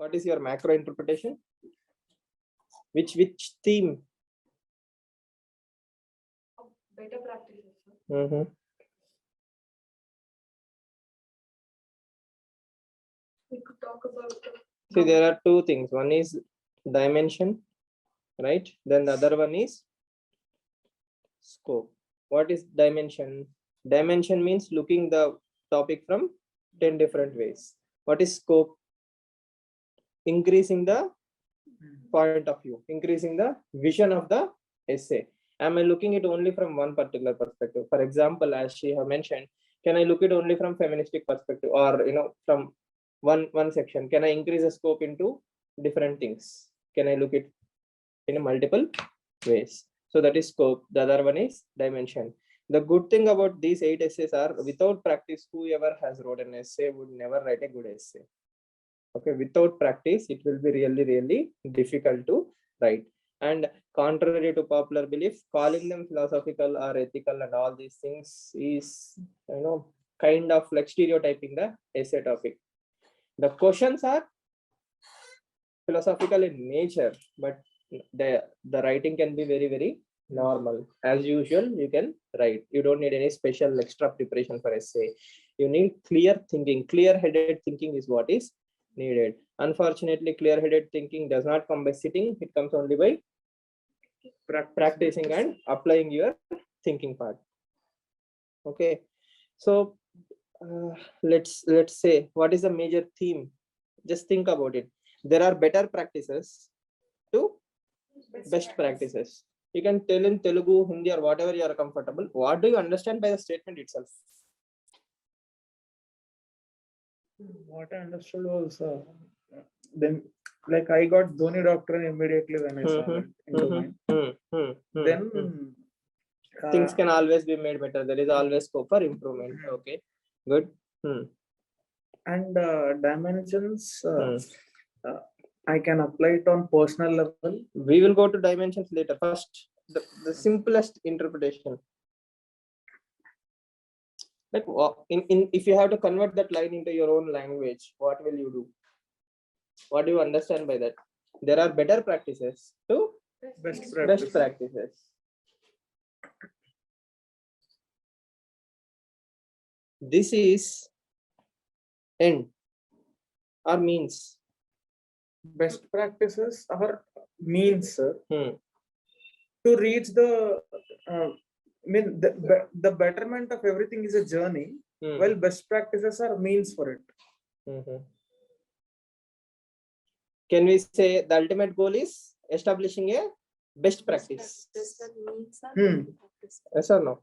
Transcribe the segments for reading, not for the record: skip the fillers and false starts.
What is your macro interpretation? Which theme? Better practices. Mm-hmm. We could talk about. See, there are two things. One is dimension, right? Then the other one is scope. What is dimension? Dimension means looking the topic from 10 different ways. What is scope? Increasing the point of view, increasing the vision of the essay. Am I looking it only from one particular perspective? For example, as she have mentioned, can I look it only from feministic perspective, or from one section? Can I increase the scope into different things? Can I look it in multiple ways? So that is scope. The other one is dimension. The good thing about these 8 essays are, without practice, whoever has wrote an essay would never write a good essay. Okay, without practice, it will be really difficult to write. And contrary to popular belief, calling them philosophical or ethical and all these things is, kind of like stereotyping the essay topic. The questions are philosophical in nature, but the writing can be very normal. As usual, you can write. You don't need any special extra preparation for essay. You need clear thinking. Clear-headed thinking is what is needed. Unfortunately, clear-headed thinking does not come by sitting. It comes only by practicing and applying your thinking part. Okay, so let's say, what is the major theme? Just think about it. There are better practices to best practices. You can tell in Telugu, Hindi, or whatever you are comfortable. What do you understand by the statement itself? What I understood was then, like, I got Dhoni doctrine immediately when I saw it into mind. Then things can always be made better. There is always scope for improvement. Okay, good. And dimensions, I can apply it on personal level. We will go to dimensions later. First, the simplest interpretation. Like, if you have to convert that line into your own language, what will you do? What do you understand by that? There are better practices to Best practices. This is end or means. Best practices are means, sir, to reach the the betterment of everything is a journey. Well, best practices are means for it. Can we say the ultimate goal is establishing a best practice? Yes or no?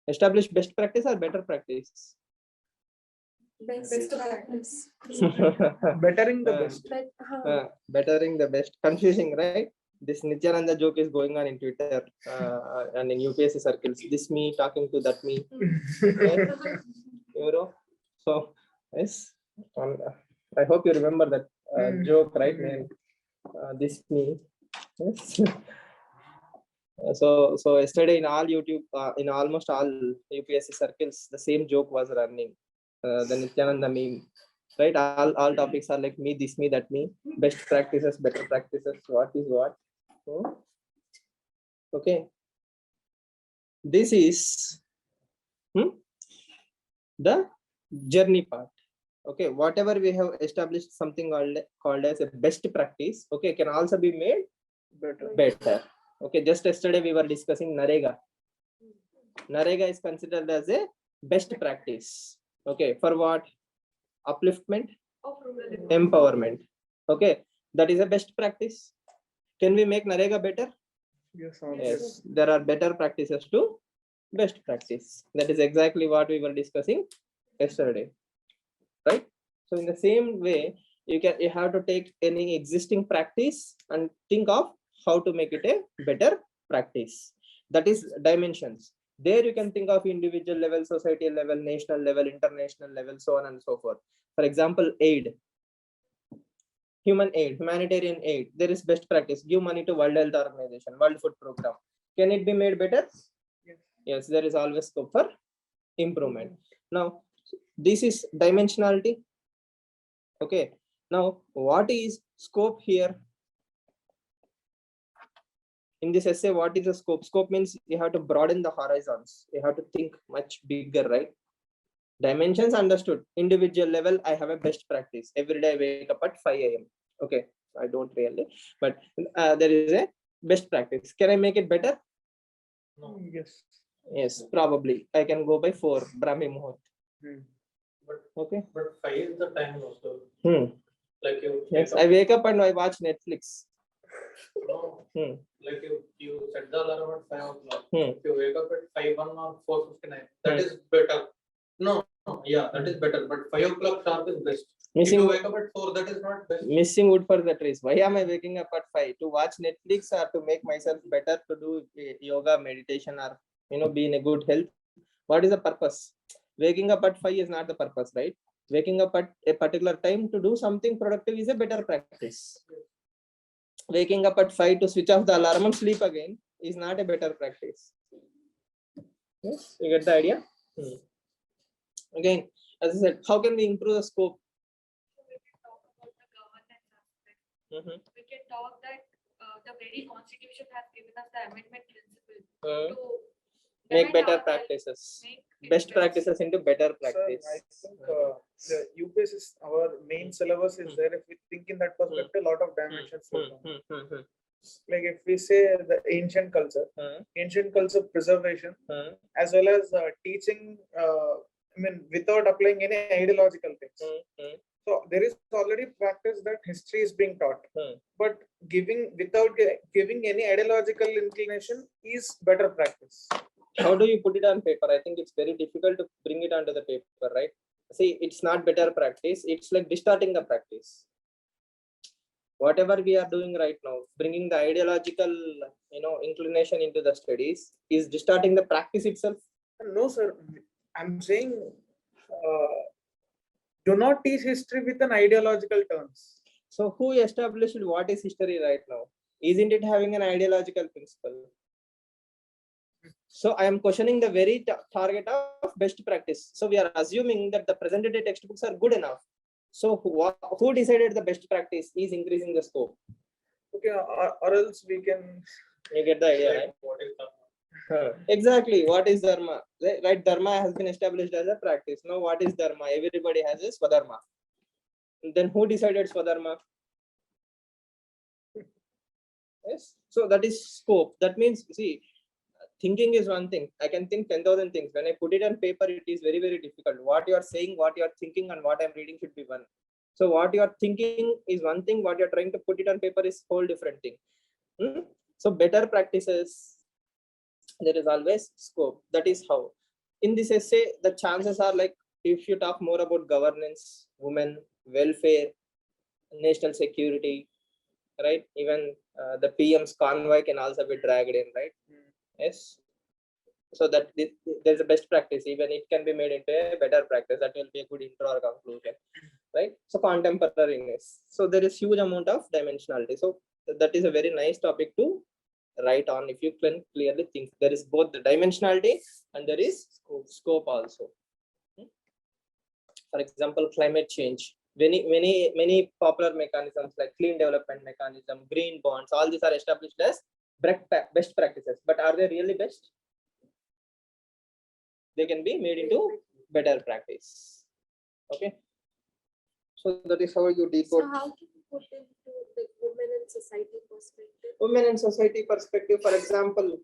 Establish best practice or better practice? Best practice. Bettering the best. Bettering the best. Confusing, right? This Nityananda joke is going on in Twitter and in UPSC circles. This me talking to that me. Right? So, yes. I hope you remember that joke, right, man? This me. Yes. So yesterday in all YouTube, in almost all UPSC circles, the same joke was running. The Nityananda meme, right? All topics are like me, this me, that me. Best practices, better practices. What is what? Okay. This is the journey part. Okay, whatever we have established, something called as a best practice, okay, can also be made better. Okay, just yesterday we were discussing Narega. Narega is considered as a best practice. Okay, for what? Upliftment, empowerment. Okay, that is a best practice. Can we make Narega better? Yes, there are better practices to best practice. That is exactly what we were discussing yesterday, right? So in the same way, you have to take any existing practice and think of how to make it a better practice. That is dimensions. There you can think of individual level, society level, national level, international level, so on and so forth. For example, aid, humanitarian aid. There is best practice. Give money to World Health Organization, World Food Program. Can it be made better? Yes, there is always scope for improvement. Now, this is dimensionality. Okay, Now, what is scope here? In this essay, what is the scope? Scope means you have to broaden the horizons. You have to think much bigger, right? Dimensions understood. Individual level, I have a best practice. Every day I wake up at 5 a.m. Okay, I don't really, but there is a best practice. Can I make it better? Yes. Yes, probably. I can go by 4, Brahmi Muhurt. Okay. But 5 is the time also. Like you. Yes, I wake up and I watch Netflix. No, Hmm. like you set the alarm at 5 o'clock. Hmm. If you wake up at 5:01 or 4:59, that is better. No, yeah, that is better. But 5 o'clock sharp is best. If you wake up at 4, that is not best. Missing wood for the trees. Why am I waking up at 5? To watch Netflix or to make myself better, to do yoga, meditation, or be in a good health? What is the purpose? Waking up at 5 is not the purpose, right? Waking up at a particular time to do something productive is a better practice. Waking up at 5 to switch off the alarm and sleep again is not a better practice. Yes, you get the idea? Again, as I said, how can we improve the scope? We can talk about the governance aspect. We can talk that the very constitution has given us the amendment principle to Make amend better ourselves, practices. make it Best better. practices into better Sir, practice. I think the UPS is our main syllabus is there. If we think in that perspective, a lot of dimensions will come. Like if we say the ancient culture preservation, as well as teaching, without applying any ideological things. So there is already practice that history is being taught, but without giving any ideological inclination is better practice. How do you put it on paper? I think it's very difficult to bring it onto the paper, right? See, it's not better practice. It's like distorting the practice. Whatever we are doing right now, bringing the ideological, inclination into the studies is distorting the practice itself. No, sir. I'm saying, do not teach history with an ideological terms. So who established what is history right now? Isn't it having an ideological principle? So I am questioning the very target of best practice. So we are assuming that the present day textbooks are good enough. So who decided the best practice is increasing the scope? Okay, or else we can. You get the idea, right? What is the Exactly. What is dharma? Right? Dharma has been established as a practice. Now, what is dharma? Everybody has a swadharma. Then who decided swadharma? Yes. So that is scope. That means, see, thinking is one thing. I can think 10,000 things. When I put it on paper, it is very, very difficult. What you are saying, what you are thinking, and what I'm reading should be one. So what you are thinking is one thing. What you are trying to put it on paper is whole different thing. So better practices, there is always scope. That is how. In this essay, the chances are like, if you talk more about governance, women, welfare, national security, right? Even the PM's convoy can also be dragged in, right? Yes. So that there's a best practice. Even it can be made into a better practice. That will be a good intro or conclusion, right? So contemporariness. So there is huge amount of dimensionality. So that is a very nice topic to write on. If you can clearly think, there is both the dimensionality and there is scope also. For example, climate change. Many popular mechanisms like clean development mechanism, green bonds, all these are established as best practices. But are they really best? They can be made into better practice. Okay. So that is how you decode. So how can you put into the women and society perspective? Women and society perspective, for example,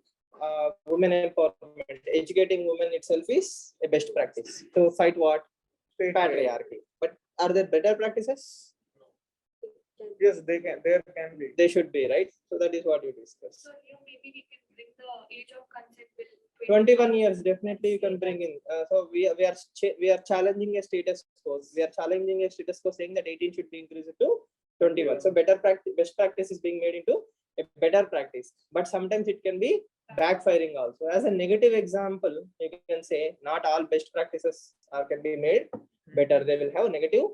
women empowerment, educating women itself is a best practice to fight what? Patriarchy. But are there better practices? Yes, they can. There can be. They should be, right? So that is what you discuss. So here maybe we can bring the age of consent bill. 21 years, definitely you can bring in. So we are challenging a status quo. We are challenging a status quo saying that 18 should be increased to 21. So better practice, best practice is being made into a better practice. But sometimes it can be backfiring also. As a negative example, you can say not all best practices can be made better. They will have negative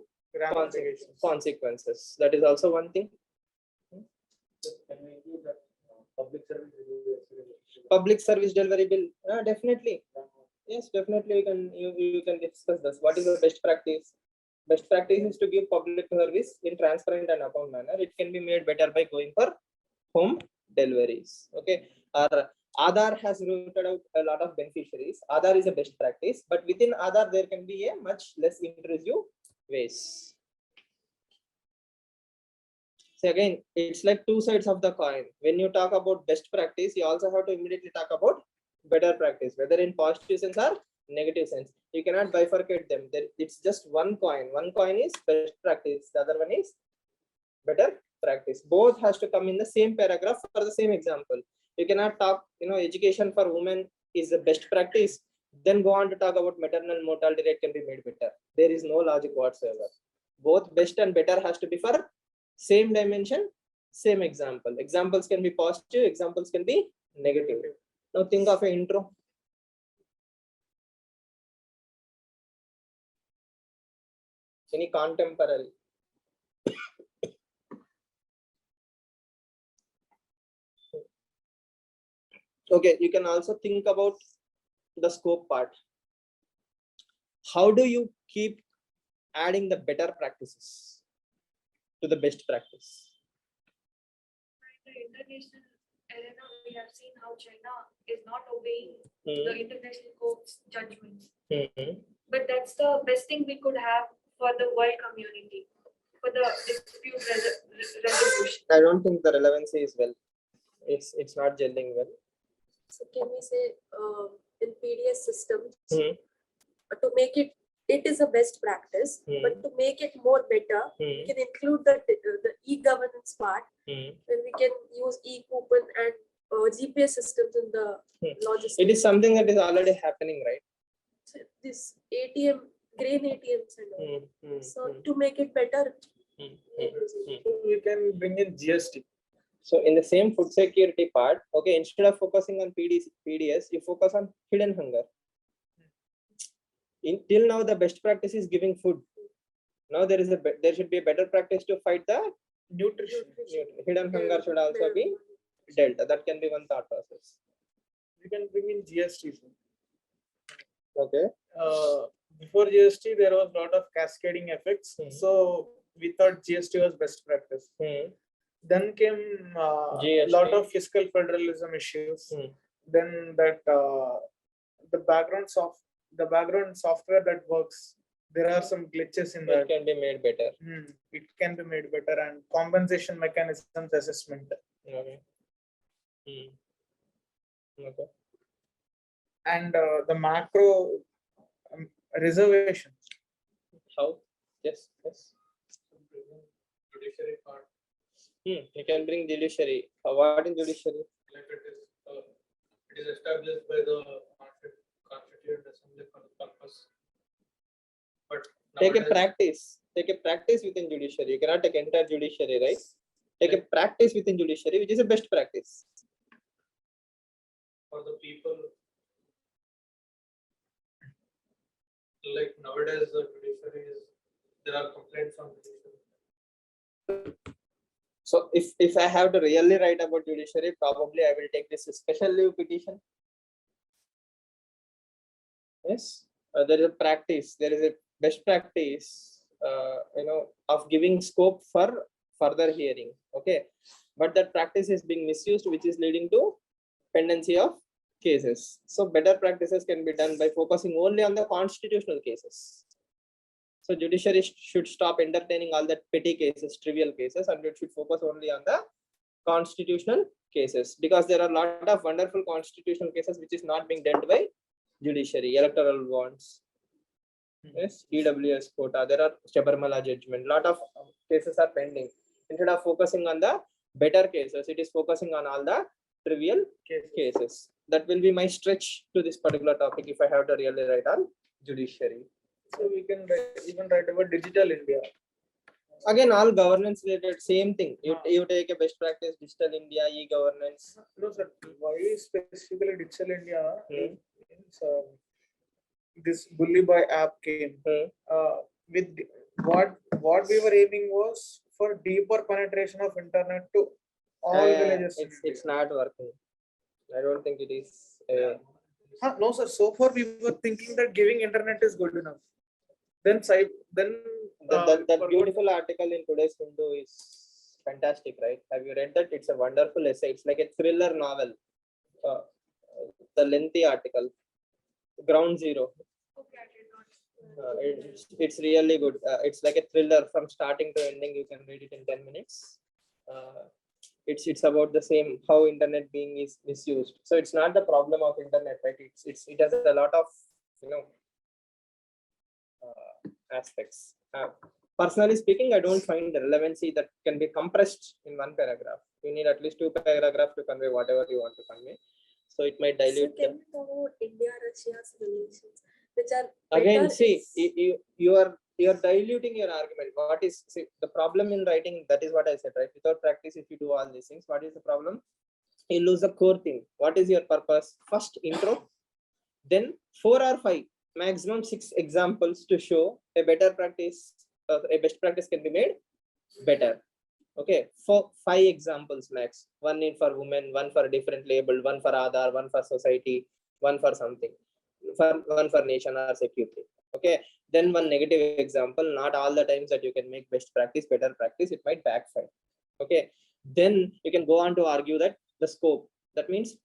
consequences. That is also one thing. Can we include that public service delivery? Public service delivery bill, definitely. Yes, definitely you can discuss this. What is the best practice? Best practice is to give public service in transparent and account manner. It can be made better by going for home deliveries. Okay. Or Aadhaar has rooted out a lot of beneficiaries. Aadhaar is a best practice, but within Aadhaar there can be a much less intrusive ways. So again, it's like two sides of the coin. When you talk about best practice, you also have to immediately talk about better practice, whether in positive sense or negative sense. You cannot bifurcate them. It's just one coin. One coin is best practice. The other one is better practice. Both has to come in the same paragraph for the same example. You cannot talk, education for women is the best practice, then go on to talk about maternal mortality rate can be made better. There is no logic whatsoever. Both best and better has to be for same dimension, same example. Examples can be positive, examples can be negative. Now think of an intro. Any contemporary. Okay, you can also think about the scope part. How do you keep adding the better practices to the best practice? In the international arena, we have seen how China is not obeying the international court's judgments. But that's the best thing we could have for the world community, for the dispute resolution. I don't think the relevancy is well. It's not gelling well. So can we say in PDS systems to make it is a best practice, but to make it more better, we can include the e-governance part, where we can use e-coupon and GPS systems in the logistics. It is something that is already happening, right? So this ATM, grain ATMs and all. So to make it better, We can bring in GST. So in the same food security part, okay, instead of focusing on PDS, you focus on hidden hunger. Till now, the best practice is giving food. Now there should be a better practice to fight the Nutrition. hidden hunger should also be dealt. That can be one thought process. We can bring in GST. Okay. Before GST, there was a lot of cascading effects. So we thought GST was best practice. Then came a lot of fiscal federalism issues. Then that the background software that works, there are some glitches in It that. can be made better. It can be made better, and compensation mechanisms assessment. Okay. Okay. And the macro reservation. How? Yes. Judiciary part, You can bring judiciary. What in judiciary? like it is established by the Constituent Assembly for the purpose. But Take a nowadays, practice within judiciary. You cannot take entire judiciary, right? Take a practice within judiciary, which is a best practice. for the people, like nowadays the judiciary is, there are complaints on judiciary. So if I have to really write about judiciary, probably I will take this special leave petition. Yes, there is a practice. There is a best practice, of giving scope for further hearing. Okay, but that practice is being misused, which is leading to pendency of cases. So better practices can be done by focusing only on the constitutional cases. So judiciary should stop entertaining all that petty cases, trivial cases, and it should focus only on the constitutional cases, because there are a lot of wonderful constitutional cases which is not being dealt by judiciary. Electoral bonds, yes, EWS quota, there are Sabarimala judgment, lot of cases are pending. Instead of focusing on the better cases, it is focusing on all the trivial cases. That will be my stretch to this particular topic if I have to really write on judiciary. So we can even write about digital India. Again, all governance related, same thing. You take a best practice, digital India, e-governance. No, sir. Why specifically digital India? This Bully Boy app came. With what we were aiming was for deeper penetration of internet to all villages. It's not working. I don't think it is. No, sir. So far we were thinking that giving internet is good enough. Then That for beautiful article in today's Hindu is fantastic, right? Have you read that? It's a wonderful essay. It's like a thriller novel. The lengthy article, Ground Zero. Okay, I did not. It's really good. It's like a thriller from starting to ending. You can read it in 10 minutes. It's about the same how internet being is misused. So it's not the problem of internet, right? It has a lot of aspects. Personally speaking, I don't find the relevancy that can be compressed in one paragraph. You need at least 2 paragraphs to convey whatever you want to convey. So it might So dilute. can we talk about India-Russia's relations, which are Again, better see, is- you are diluting your argument. What is, see, the problem in writing? That is what I said, right? Without practice, if you do all these things, what is the problem? You lose the core thing. What is your purpose? First intro, then 4 or 5, maximum 6 examples to show a better practice. A best practice can be made better. Okay, 5 examples max. One in for women, one for different label, one for Aadhaar, one for society, one for something, one for nation or security. Okay, then one negative example. Not all the times that you can make best practice better practice, it might backfire. Okay, then you can go on to argue that the scope, that means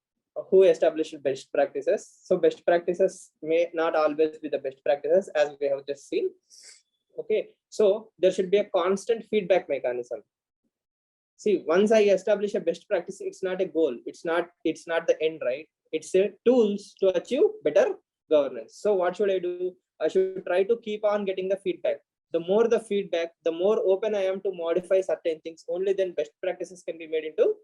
who established best practices. So best practices may not always be the best practices, as we have just seen. Okay, so there should be a constant feedback mechanism. See, once I establish a best practice, it's not a goal, it's not the end, right? It's a tools to achieve better governance. So what should I do? I should try to keep on getting the feedback. The more the feedback, the more open I am to modify certain things. Only then best practices can be made into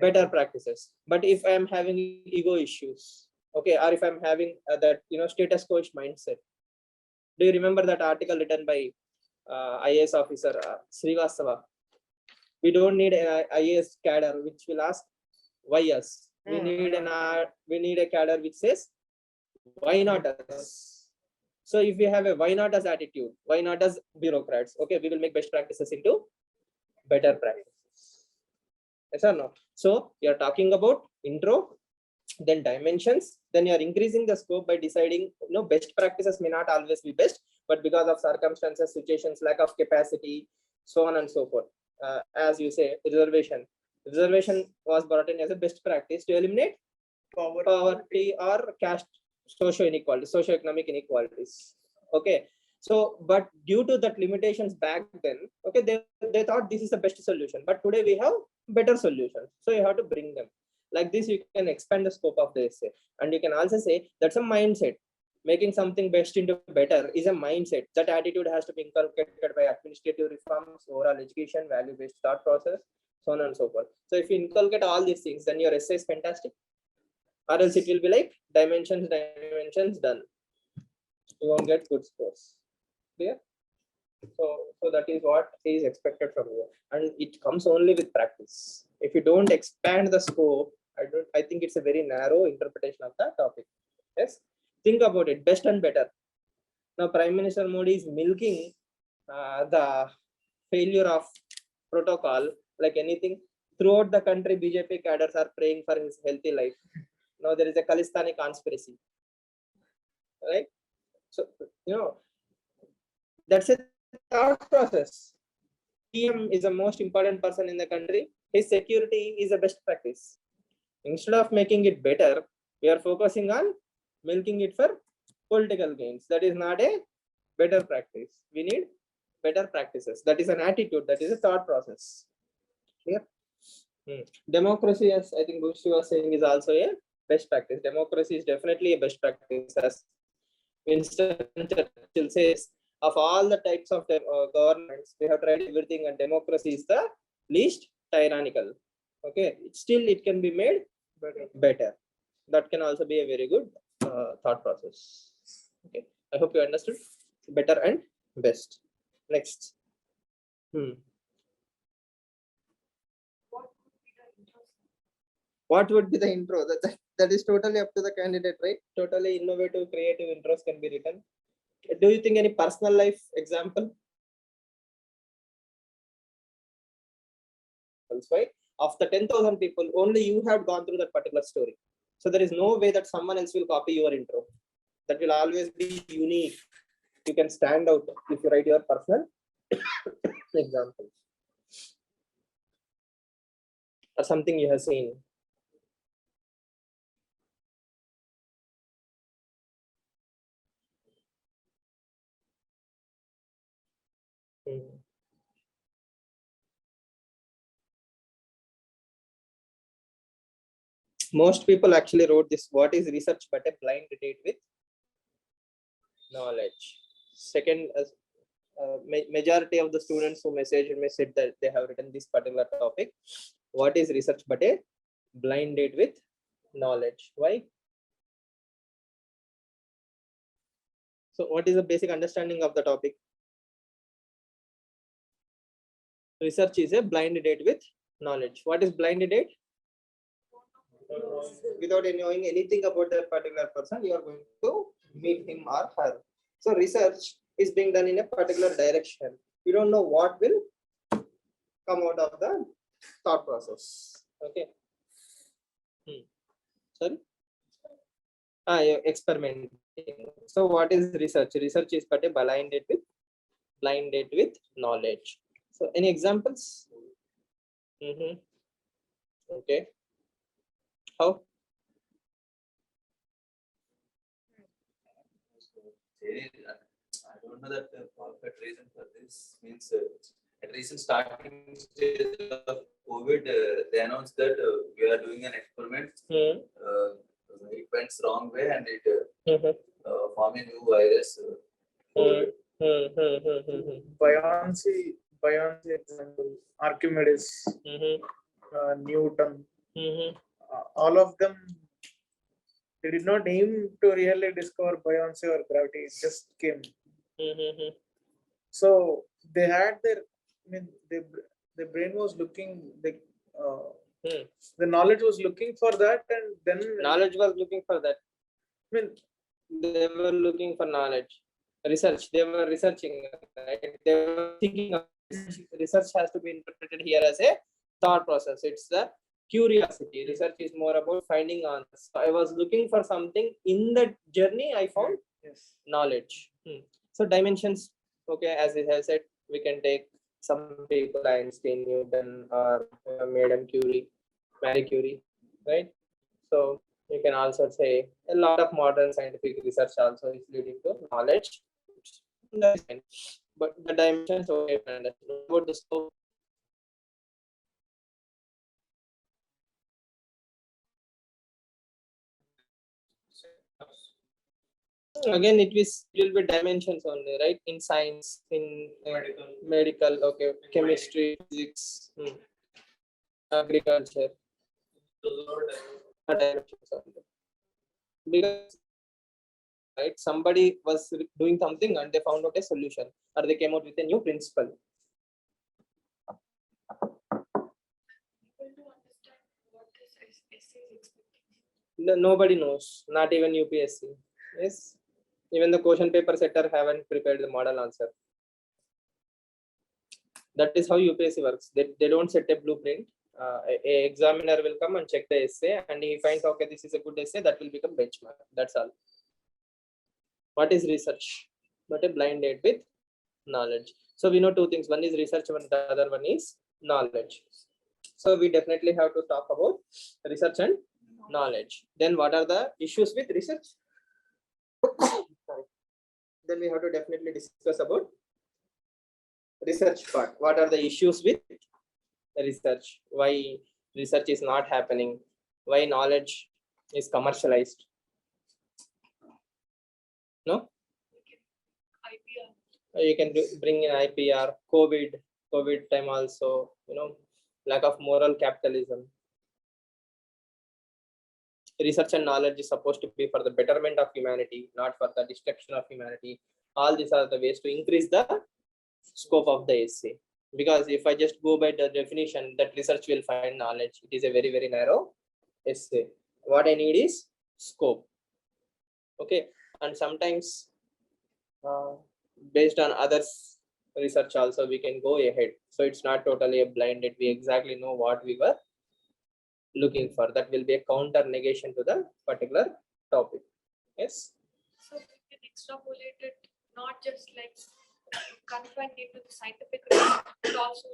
better practices. But if I am having ego issues, okay, or if I'm having that status quo mindset. Do you remember that article written by IAS officer Srivastava? We don't need an IAS cadre which will ask why us. We need a cadre which says why not us. So if we have a why not us attitude, why not us bureaucrats, okay, we will make best practices into better practices. Yes or no? So you're talking about intro, then dimensions, then you're increasing the scope by deciding best practices may not always be best, but because of circumstances, situations, lack of capacity, so on and so forth. As you say, reservation was brought in as a best practice to eliminate poverty or caste socioeconomic inequalities. Okay, so but due to that limitations back then, okay, they thought this is the best solution, but today we have better solutions, so you have to bring them. Like this, you can expand the scope of the essay. And you can also say that's a mindset. Making something best into better is a mindset. That attitude has to be inculcated by administrative reforms, overall education, value-based thought process, so on and so forth. So if you inculcate all these things, then your essay is fantastic. Or else it will be like dimensions done. You won't get good scores. Clear? So that is what is expected from you, and it comes only with practice. If you don't expand the scope, I think it's a very narrow interpretation of the topic. Yes, think about it. Best and better. Now Prime Minister Modi is milking the failure of protocol like anything. Throughout the country, BJP cadres are praying for his healthy life. Now there is a Khalistani conspiracy, right? So that's a thought process. PM is the most important person in the country. His security is the best practice. Instead of making it better, we are focusing on milking it for political gains. That is not a better practice. We need better practices. That is an attitude. That is a thought process. Clear? Democracy, as I think Bushi was saying, is also a best practice. Democracy is definitely a best practice. As Winston Churchill says, of all the types of governments, we have tried everything, and democracy is the least tyrannical. Okay, still it can be made better. That can also be a very good thought process. Okay, I hope you understood better and best. Next. What would be the intro? That is totally up to the candidate, right? Totally innovative, creative intros can be written. Do you think any personal life example? Right? Of the 10,000 people, only you have gone through that particular story. So there is no way that someone else will copy your intro. That will always be unique. You can stand out if you write your personal example or something you have seen. Most people actually wrote this. What is research but a blind date with knowledge? Second, majority of the students who messaged me said that they have written this particular topic. What is research but a blind date with knowledge? Why? So what is the basic understanding of the topic? Research is a blind date with knowledge. What is blind date? Without knowing anything about that particular person, you are going to meet him or her. So research is being done in a particular direction. You don't know what will come out of the thought process. Okay. Sorry. You're experimenting. So what is research? Research is but a blind date with knowledge. So any examples? Okay. How? I don't know that the perfect reason for this means at recent starting stage of COVID, they announced that we are doing an experiment. It went wrong way and it formed a new virus. Buoyancy example, Archimedes, Newton, all of them, they did not aim to really discover buoyancy or gravity, it just came. So they had their, I mean, the brain was looking, the knowledge was looking for that, and then Knowledge was looking for that. I mean, They were looking for knowledge. Research. They were researching. Right? They were thinking of research has to be interpreted here as a thought process. It's the curiosity. Research is more about finding answers. So I was looking for something in that journey. I found yes. knowledge. So dimensions. Okay, as it has said, we can take some people, Einstein, Newton, or Madame Curie, Marie Curie, right? So you can also say a lot of modern scientific research also is leading to knowledge. But the dimensions, okay, about the scope. Again, it will be dimensions only, right? In science, in medical, okay, chemistry, physics, agriculture. Dimensions only. Because right, somebody was doing something and they found out a solution, or they came out with a new principle. Able to understand what this essay is expecting. Nobody knows, not even UPSC. Yes, even the question paper setter haven't prepared the model answer. That is how UPSC works. They don't set a blueprint. A examiner will come and check the essay, and he finds, okay, this is a good essay, that will become benchmark. That's all. What is research? But a blind date with knowledge. So we know two things. One is research, and the other one is knowledge. So we definitely have to talk about research and knowledge. Then what are the issues with research? Sorry. Then we have to definitely discuss about research part. What are the issues with research? Why research is not happening? Why knowledge is commercialized? No? IPR. You can bring in IPR, COVID time also, lack of moral capitalism. Research and knowledge is supposed to be for the betterment of humanity, not for the destruction of humanity. All these are the ways to increase the scope of the essay. Because if I just go by the definition that research will find knowledge, it is a very, very narrow essay. What I need is scope. Okay, and sometimes based on others research also we can go ahead. So it's not totally a blinded. We exactly know what we were looking for. That will be a counter negation to the particular topic. Yes. So we can extrapolate it not just like confined into the scientific realm, but also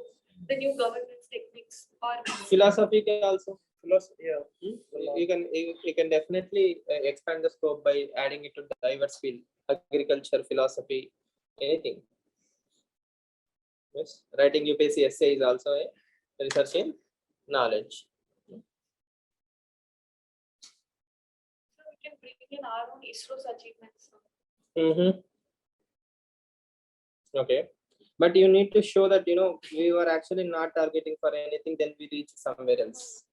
the new governance techniques or Philosophy can also. Philosophy, yeah. You can definitely expand the scope by adding it to diverse field, agriculture, philosophy, anything. Yes, writing UPSC essay is also a research in knowledge. so we can bring in our own ISRO's achievements. Okay, but you need to show that we were actually not targeting for anything, then we reach somewhere else.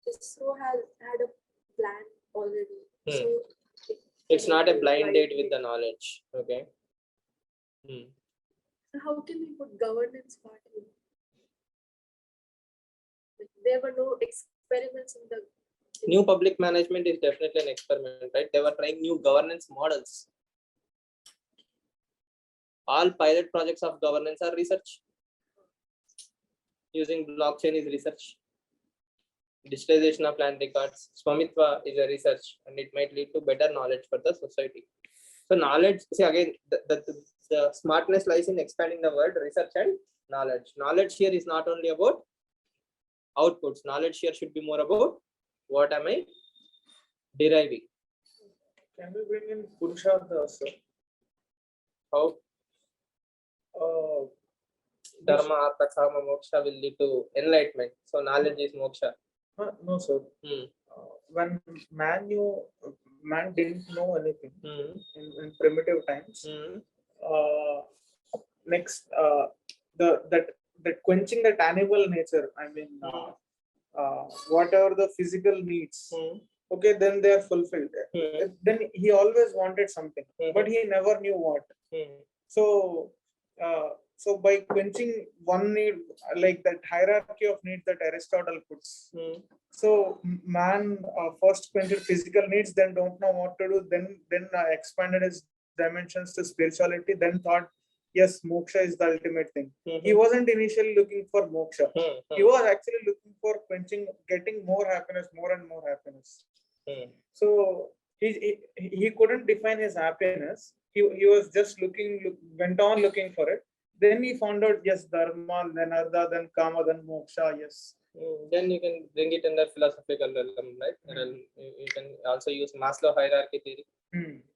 ISRO has had a plan already. So It's not a blind date with the knowledge. Okay. So how can we put governance part in? Like, there were no experiments in the New public management is definitely an experiment, right? They were trying new governance models. All pilot projects of governance are research. Using blockchain is research. Digitalization of land records, Swamitva is a research, and it might lead to better knowledge for the society. So knowledge, see again, the smartness lies in expanding the word research and knowledge. Knowledge here is not only about outputs. Knowledge here should be more about what am I deriving. Can we bring in Purushartha also? How Uh, dharma, artha, kama, moksha will lead to enlightenment. So knowledge is moksha. no, sir. When man didn't know anything in primitive times. Next, that quenching that animal nature. I mean, whatever the physical needs. Okay, then they are fulfilled. Then he always wanted something, but he never knew what. So, so by quenching one need, like that hierarchy of needs that Aristotle puts. So man first quenched physical needs, then don't know what to do, then expanded his dimensions to spirituality, then thought, yes, moksha is the ultimate thing. He wasn't initially looking for moksha. He was actually looking for quenching, getting more happiness, more and more happiness. So he couldn't define his happiness. He was just went on looking for it. Then he found out, yes, dharma, then artha, then kama, then moksha, yes. Then you can bring it in the philosophical realm, right? And you can also use Maslow hierarchy theory.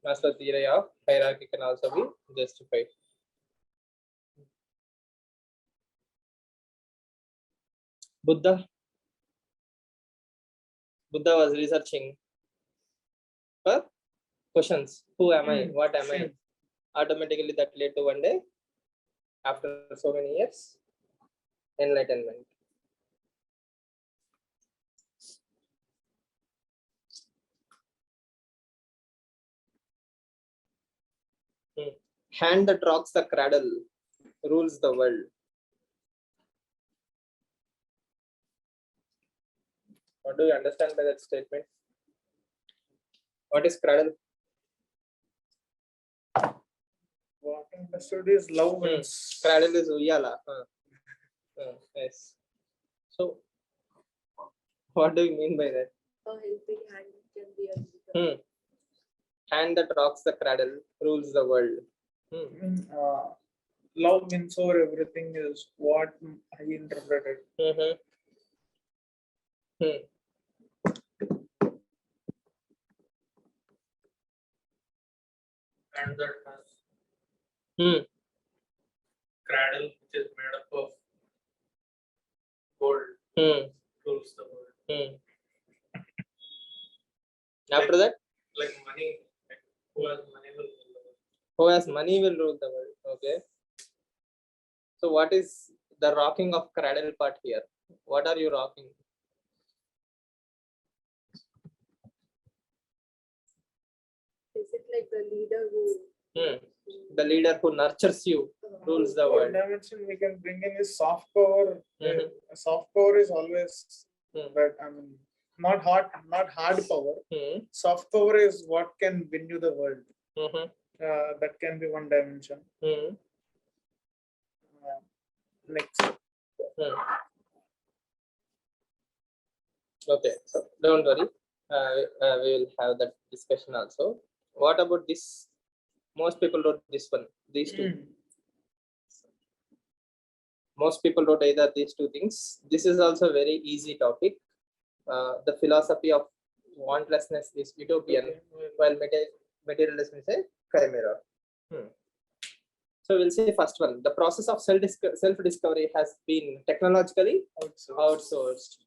Maslow theory of hierarchy can also be justified. Buddha was researching for questions. Who am I? What am I? Automatically that led to one day, after so many years, enlightenment. Hand that rocks the cradle rules the world. What do you understand by that statement? What is cradle? What understood is love wins. Cradle is uyala. Yes. So, what do you mean by that? a helping hand can be a leader. Hand that rocks the cradle rules the world. Love wins over everything is what I interpreted. And that has cradle which is made up of gold rules the world. After that, Like money, like who has money will rule the world. who has money will rule the world. Okay. So, what is the rocking of cradle part here? What are you rocking? Is it like the leader who The leader who nurtures you rules the One world. dimension we can bring in is soft power. Soft power is always, but I mean, not hard power. Soft power is what can win you the world. That can be one dimension. Next. Okay, so don't worry. We will have that discussion also. What about this Most people wrote this one, these two. Mm. Most people wrote either these two things. This is also a very easy topic. The philosophy of wantlessness is utopian, while materialism is a chimera. So we'll say first one. The process of self-discovery has been technologically outsourced.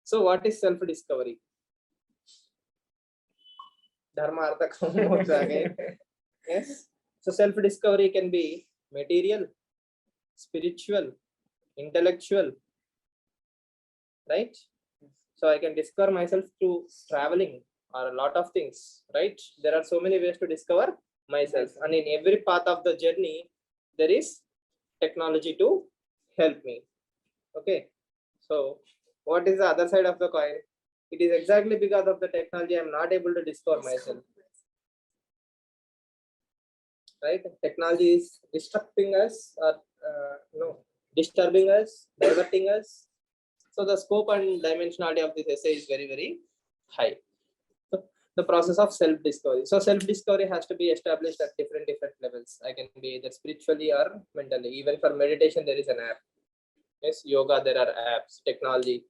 So what is self-discovery? Dharma, artha, kama, moksha again. Yes. So self-discovery can be material, spiritual, intellectual, right? So I can discover myself through traveling or a lot of things, right? There are so many ways to discover myself, and in every path of the journey there is technology to help me. Okay, so what is the other side of the coin? It is exactly because of the technology I'm not able to discover myself, right? Technology is distracting us, or no, disturbing us, diverting us. So the scope and dimensionality of this essay is very, very high. So the process of self-discovery. So self-discovery has to be established at different levels. I can be either spiritually or mentally. Even for meditation, there is an app. Yes, yoga, there are apps. Technology,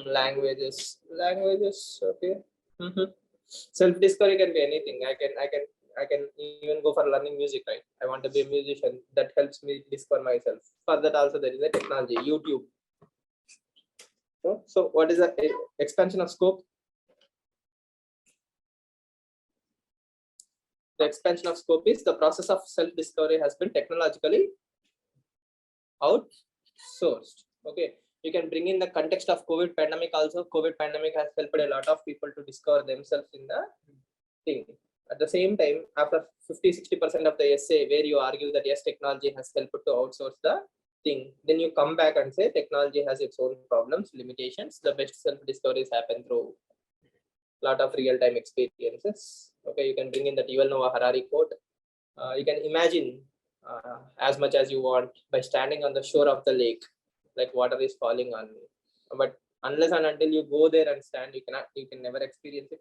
Languages. languages. Okay. Self-discovery can be anything. I can even go for learning music, right? I want to be a musician. That helps me discover myself. For that also there is a technology, YouTube. So what is the expansion of scope? The expansion of scope is the process of self-discovery has been technologically outsourced. Okay, you can bring in the context of COVID pandemic also. COVID pandemic has helped a lot of people to discover themselves in the thing. At the same time, after 50-60% of the essay where you argue that yes, technology has helped to outsource the thing, then you come back and say technology has its own problems, limitations. The best self-discoveries happen through a lot of real-time experiences. Okay, you can bring in that Yuval Noah Harari quote. You can imagine as much as you want by standing on the shore of the lake, like water is falling on me. But unless and until you go there and stand, you can never experience it.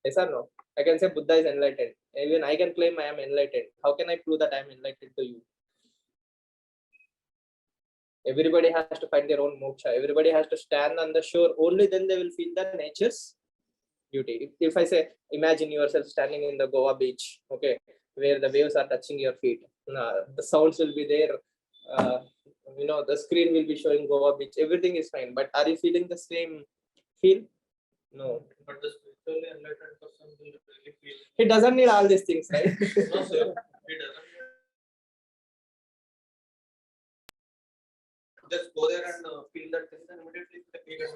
Yes or no? I can say Buddha is enlightened. Even I can claim I am enlightened. How can I prove that I am enlightened to you? Everybody has to find their own moksha. Everybody has to stand on the shore. Only then they will feel the nature's beauty. If I say, imagine yourself standing in the Goa beach, okay, where the waves are touching your feet. The sounds will be there. The screen will be showing Goa beach. Everything is fine. But are you feeling the same feel? No. But the spiritually enlightened person will really feel. He doesn't need all these things, right? No, sir. He doesn't. Just go there and feel that thing and immediately he gets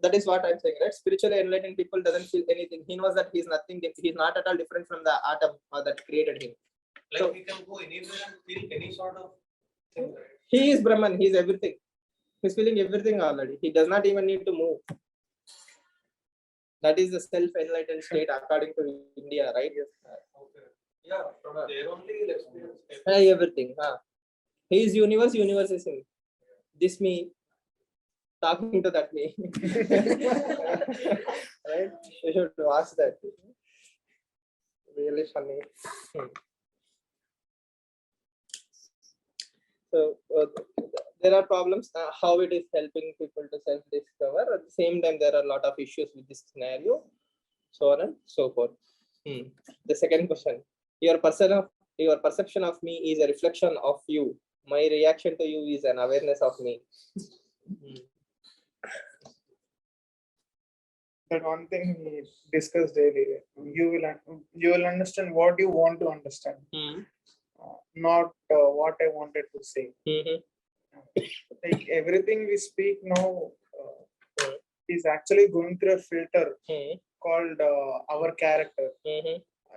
That is what I'm saying, right? Spiritually enlightened people doesn't feel anything. He knows that he's nothing. He's not at all different from the atom that created him. like So- he can go anywhere and feel any sort of thing, right? He is Brahman. He's everything. He's feeling everything already. He does not even need to move. That is the self-enlightened state according to India, right? Okay. Yeah, from there only he'll experience Everything. He is universe. Universe is him. This me talking to that me. Right? You should watch that. Really funny. So there are problems. How it is helping people to self-discover. At the same time, there are a lot of issues with this scenario, so on and so forth. The second question: your perception of me is a reflection of you. My reaction to you is an awareness of me. That one thing we discussed earlier. You will understand what you want to understand, not what I wanted to say. Like everything we speak now is actually going through a filter called our character.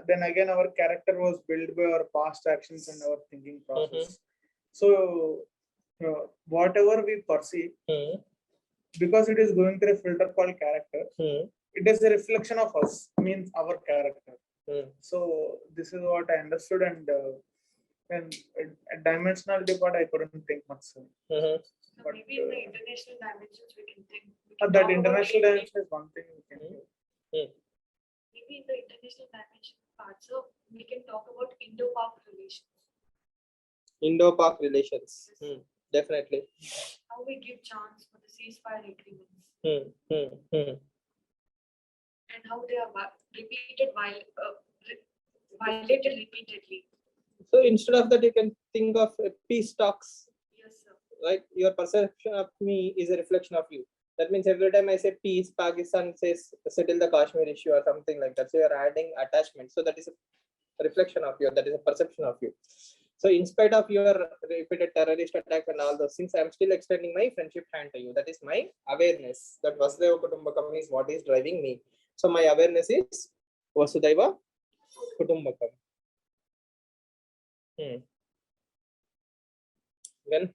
Then again, our character was built by our past actions and our thinking process. So whatever we perceive, because it is going through a filter called character, it is a reflection of us, means our character. So this is what I understood, and a dimensionality part I couldn't think much. So But, maybe in the international dimensions we can think. We that can talk about international it. dimension is one thing we can do. Maybe in the international dimension part. So we can talk about Indo-Pak relations. Indo-Pak relations. Definitely. How we give chance for the ceasefire agreements and how they are violated repeatedly. So instead of that, you can think of peace talks, Yes, sir. right? Your perception of me is a reflection of you. That means every time I say peace, Pakistan says settle the Kashmir issue or something like that. So you're adding attachment. So that is a reflection of you. That is a perception of you. So in spite of your repeated terrorist attacks and all those things, I'm still extending my friendship hand to you. That is my awareness. That Vasudhaiva Kutumbakam is what is driving me. So my awareness is Vasudhaiva Kutumbakam. Then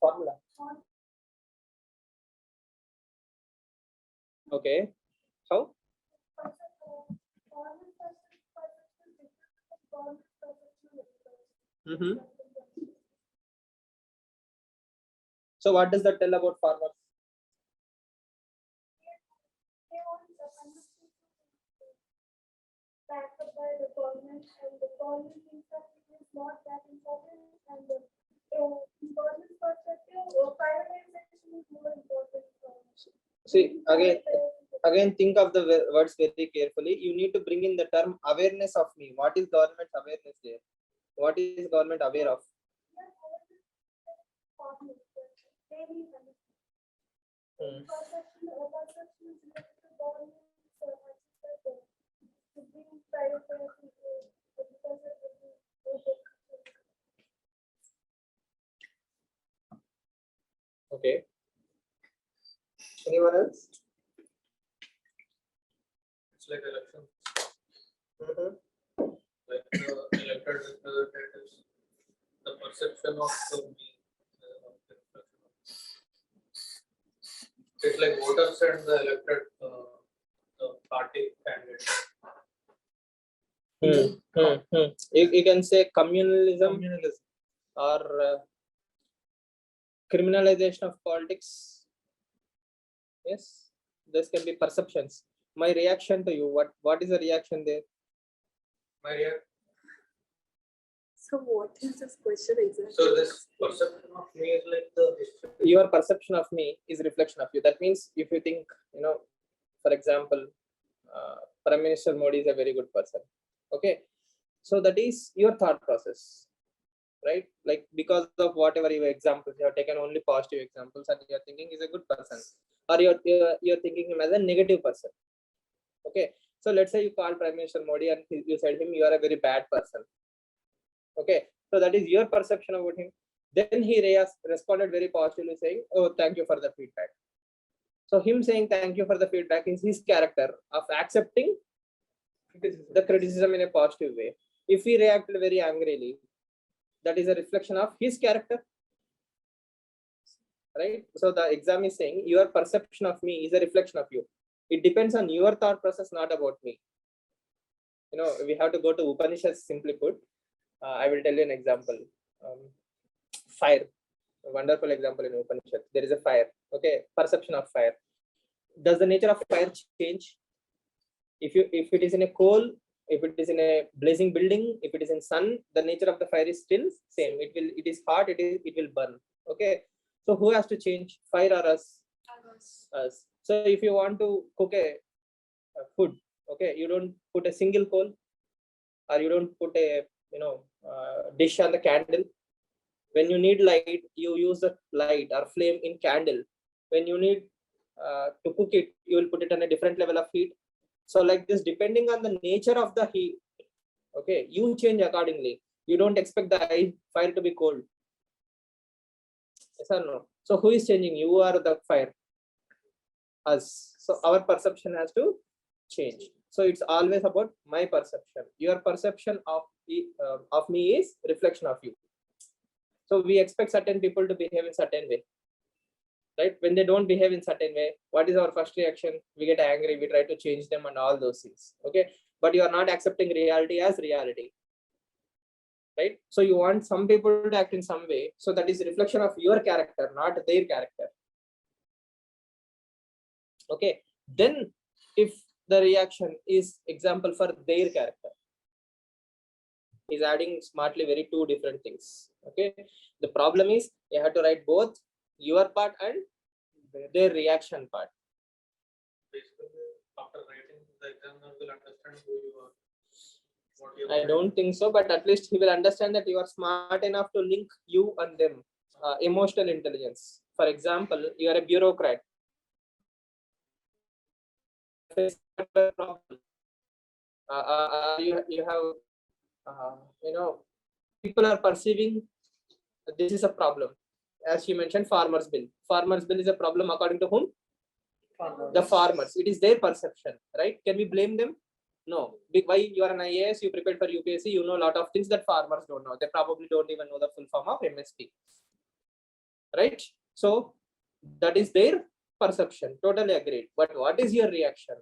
formula. Okay. How? So what does that tell about farmers? Backed up by the government, and the government thinks that it is not that important, and the government's perspective, privatization is more important. See, again, think of the words very carefully. You need to bring in the term awareness of me. What is government awareness there? What is government aware of? Okay. Anyone else? It's like election. Like the elected representatives, the perception of me. It's like voters and the elected the party candidate. You can say communalism or criminalization of politics. Yes, this can be perceptions. My reaction to you, what is the reaction there? My reaction. So what is this question exactly? So this perception of me is like the history. Your perception of me is reflection of you. That means if you think, for example, Prime Minister Modi is a very good person. Okay, so that is your thought process, right? Like because of whatever your examples, you have taken only positive examples and you're thinking he's a good person, or you're thinking him as a negative person. Okay, so let's say you call Prime Minister Modi and you said him you are a very bad person. Okay, so that is your perception about him. Then he responded very positively saying, oh, thank you for the feedback. So him saying thank you for the feedback is his character of accepting the criticism in a positive way. If he reacted very angrily, that is a reflection of his character, right? So the exam is saying your perception of me is a reflection of you. It depends on your thought process, not about me. We have to go to Upanishads, simply put. I will tell you an example. Fire, a wonderful example in Upanishad. There is a fire. Okay, perception of fire. Does the nature of fire change? If it is in a coal, if it is in a blazing building, if it is in sun, the nature of the fire is still same. It is hot. It will burn. Okay. So who has to change? Fire or us? Us. So if you want to cook a food, okay, you don't put a single coal, or you don't put a dish on the candle. When you need light, you use the light or flame in candle. When you need to cook it, you will put it on a different level of heat. So like this, depending on the nature of the heat, okay, you change accordingly. You don't expect the fire to be cold. Yes or no? So who is changing? You or the fire? Us. So our perception has to change. So it's always about my perception. Your perception of me is reflection of you. So we expect certain people to behave in certain way, right? When they don't behave in certain way, what is our first reaction? We get angry, we try to change them and all those things. Okay, but you are not accepting reality as reality, right? So you want some people to act in some way. So that is a reflection of your character, not their character. Okay, Then if the reaction is example for their character, is adding smartly very two different things. Okay, the problem is you have to write both your part and their reaction part. Basically, after writing the examiner will understand who you are. What you I don't think so, but at least he will understand that you are smart enough to link you and them. Emotional intelligence. For example, you are a bureaucrat. You have people are perceiving this is a problem. As you mentioned, farmers bill. Farmers bill is a problem according to whom? The farmers. It is their perception, right? Can we blame them? No. Why? You are an IAS, you prepared for UPSC, you know a lot of things that farmers don't know. They probably don't even know the full form of MSP, right? So that is their perception. Totally agreed. But what is your reaction?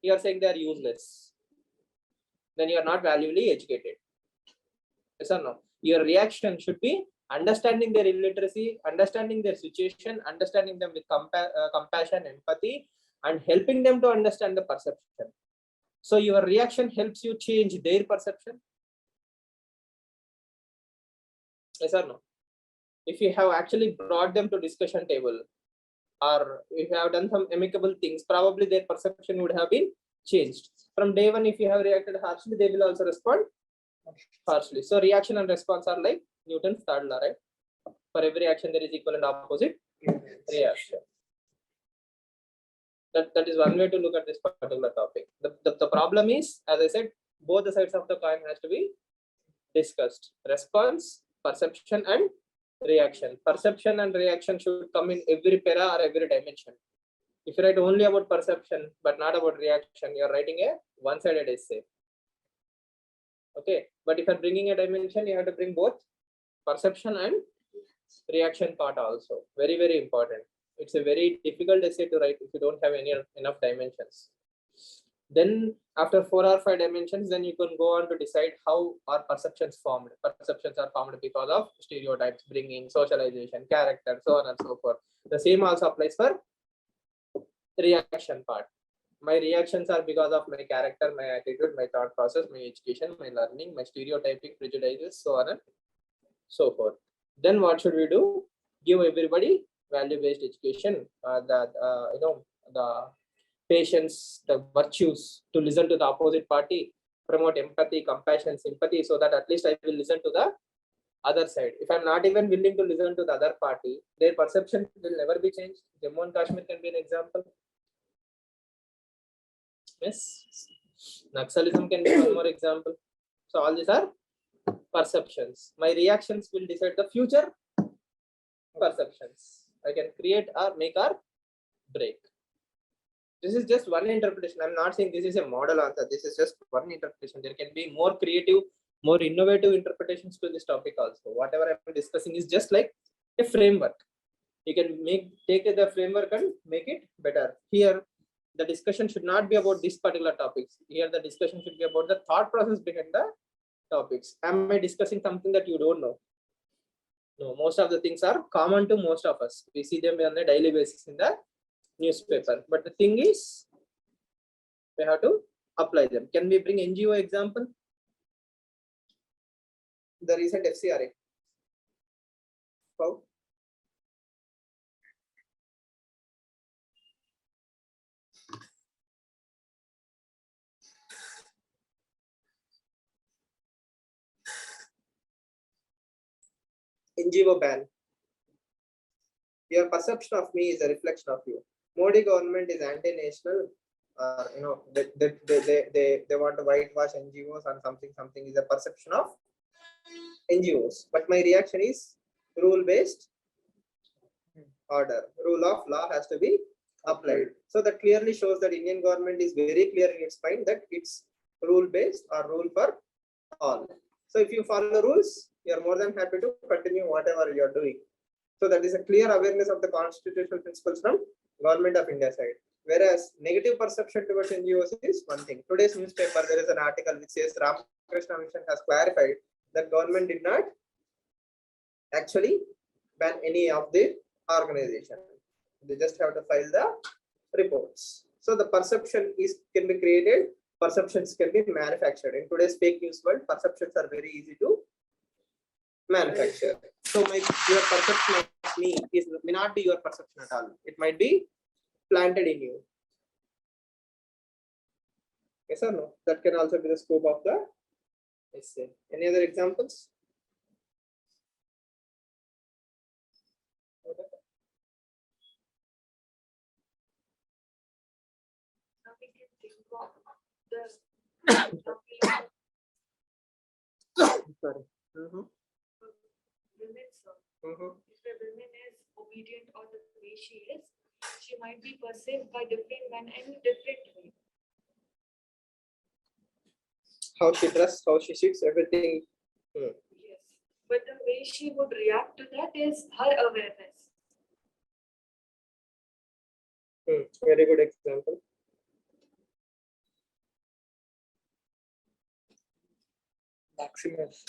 You are saying they are useless. Then you are not valuably educated. Yes or no? Your reaction should be understanding their illiteracy, understanding their situation, understanding them with compassion, empathy, and helping them to understand the perception. So your reaction helps you change their perception. Yes or no? If you have actually brought them to discussion table, or if you have done some amicable things, probably their perception would have been changed. From day one, if you have reacted harshly, they will also respond harshly. So reaction and response are like Newton's third law, right? For every action, there is equal and opposite reaction. That is one way to look at this particular topic. The problem is, as I said, both the sides of the coin has to be discussed. Response, perception, and reaction. Perception and reaction should come in every para or every dimension. If you write only about perception but not about reaction, you are writing a one-sided essay. Okay, but if you are bringing a dimension, you have to bring both perception and reaction part also. Very, very important. It's a very difficult essay to write if you don't have enough dimensions. Then after 4 or 5 dimensions, then you can go on to decide how are perceptions formed. Perceptions are formed because of stereotypes, bringing, socialization, character, so on and so forth. The same also applies for reaction part. My reactions are because of my character, my attitude, my thought process, my education, my learning, my stereotyping, prejudices, so on and so forth. Then what should we do? Give everybody value-based education, the patience, the virtues to listen to the opposite party, promote empathy, compassion, sympathy, so that at least I will listen to the other side. If I'm not even willing to listen to the other party, their perception will never be changed. Jammu and Kashmir can be an example. Yes. Naxalism can be one more example. So all these are perceptions. My reactions will decide the future perceptions. I can create or make or break. This is just one interpretation. I'm not saying this is a model answer. This is just one interpretation. There can be more creative, more innovative interpretations to this topic also. Whatever I'm discussing is just like a framework. You can take the framework and make it better. Here, the discussion should not be about this particular topics. Here, the discussion should be about the thought process behind the topics. Am I discussing something that you don't know? No, most of the things are common to most of us. We see them on a daily basis in the newspaper. But the thing is, we have to apply them. Can we bring NGO example? The recent FCRA. How? NGO ban. Your perception of me is a reflection of you. Modi government is anti-national. They want to whitewash NGOs and something is a perception of NGOs. But my reaction is rule-based order. Rule of law has to be applied. So that clearly shows that Indian government is very clear in its mind that it's rule-based or rule for all. So if you follow the rules, you are more than happy to continue whatever you are doing. So that is a clear awareness of the constitutional principles from Government of India side. Whereas negative perception towards NGOs is one thing. Today's newspaper, there is an article which says Ramakrishna Mission has clarified that government did not actually ban any of the organization. They just have to file the reports. So the perception can be created, perceptions can be manufactured. In today's fake news world, perceptions are very easy to manufacture. So your perception of me may not be your perception at all. It might be planted in you. Yes or no? That can also be the scope of the essay. Any other examples? Now we can think of the Sorry. Mm-hmm. women, sir. Mm-hmm. If a woman is obedient or the way she is, she might be perceived by different men in a different way. How she dresses, how she sits, everything. Yes. But the way she would react to that is her awareness. Very good example. Maximus.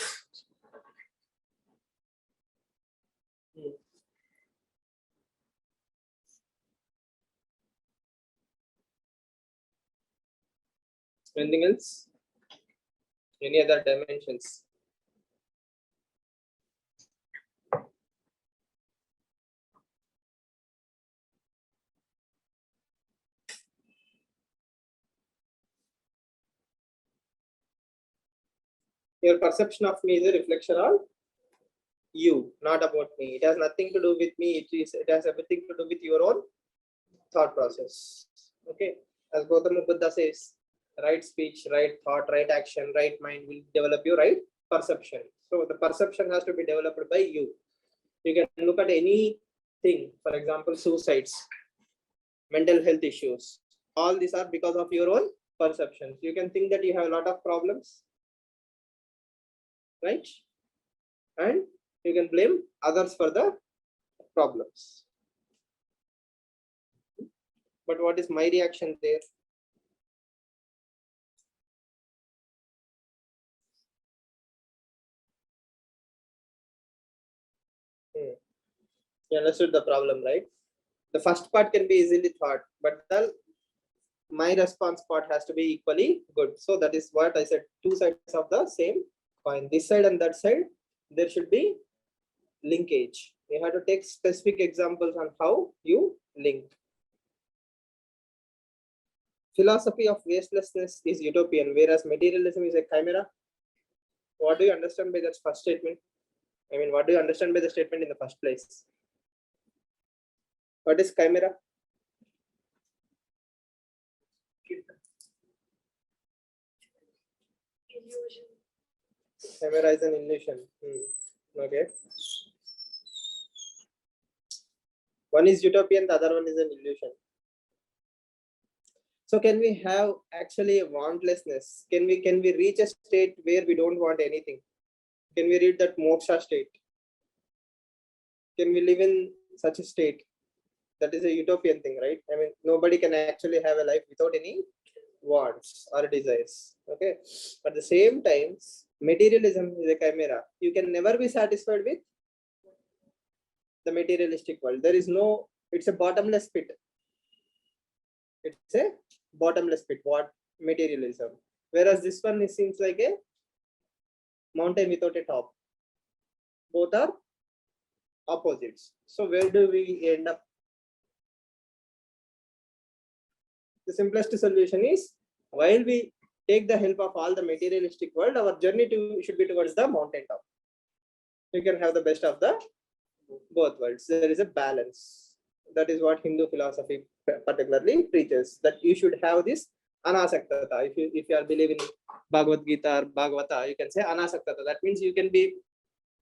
Anything else? Any other dimensions? Your perception of me is a reflection of you, not about me. It has nothing to do with me. It has everything to do with your own thought process. Okay. As Gautama Buddha says, right speech, right thought, right action, right mind will develop your right perception. So the perception has to be developed by you. You can look at anything, for example, suicides, mental health issues. All these are because of your own perceptions. You can think that you have a lot of problems, right? And you can blame others for the problems. But what is my reaction there? You understood the problem, right? The first part can be easily thought, but my response part has to be equally good. So that is what I said, two sides of the same coin. This side and that side, there should be linkage. You have to take specific examples on how you link. Philosophy of wastelessness is utopian, whereas materialism is a chimera. What do you understand by that first statement? I mean, what do you understand by the statement in the first place? What is chimera? Illusion. Chimera is an illusion. Okay. One is utopian, the other one is an illusion. So can we have actually a wantlessness? Can we reach a state where we don't want anything? Can we reach that moksha state? Can we live in such a state? That is a utopian thing, right? I mean, nobody can actually have a life without any wants or desires. Okay. At the same time, materialism is a chimera. You can never be satisfied with the materialistic world. There is no, it's a bottomless pit. It's a bottomless pit. What? Materialism. Whereas this one seems like a mountain without a top. Both are opposites. So where do we end up? The simplest solution is, while we take the help of all the materialistic world, our journey should be towards the mountain top. You can have the best of the both worlds. There is a balance. That is what Hindu philosophy particularly preaches, that you should have this anasaktata. If you are believing Bhagavad Gita or Bhagavata, you can say anasaktata. That means you can be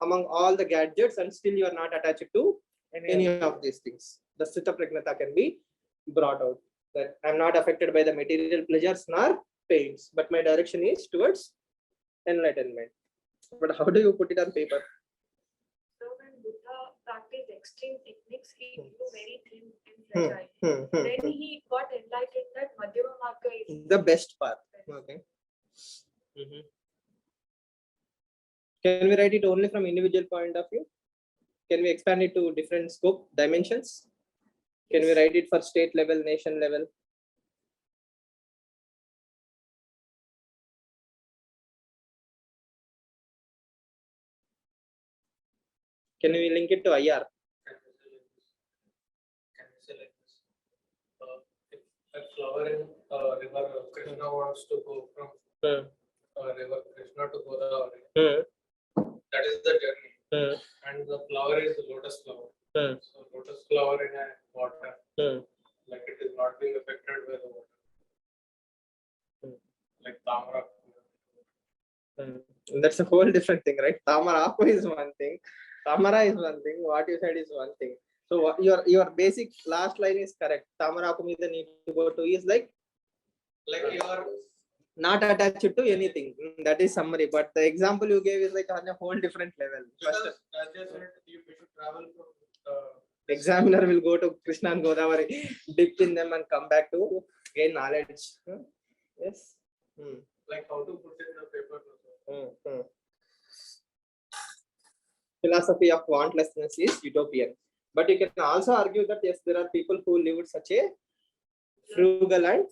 among all the gadgets and still you are not attached to any of these things. The Sthita Pragnata can be brought out, that I'm not affected by the material pleasures nor pains, but my direction is towards enlightenment. But how do you put it on paper? So when Buddha practiced extreme techniques, he grew very thin and fragile. Then he got enlightened that Madhyama Marga is The best path. Okay. Can we write it only from individual point of view? Can we expand it to different scope dimensions? Can we write it for state level, nation level? Can we link it to IR? Can we say like this? If a flower in river Krishna wants to go from river Krishna to Godavari, that is the journey. And the flower is the lotus flower. So lotus flower in a water, like it is not being affected by the water. Like Tamara. That's a whole different thing, right? Tamaraku is one thing, Tamara is one thing, what you said is one thing. So your basic last line is correct. Tamaraku meeda need to go to is like You are not attached to anything. That is summary. But the example you gave is like on a whole different level. because First, as they said, you should travel from examiner will go to Krishna and Godavari, dip in them and come back to gain knowledge. Yes. like how to put in the paper. Philosophy of wantlessness is utopian. But you can also argue that yes, there are people who live such a frugal and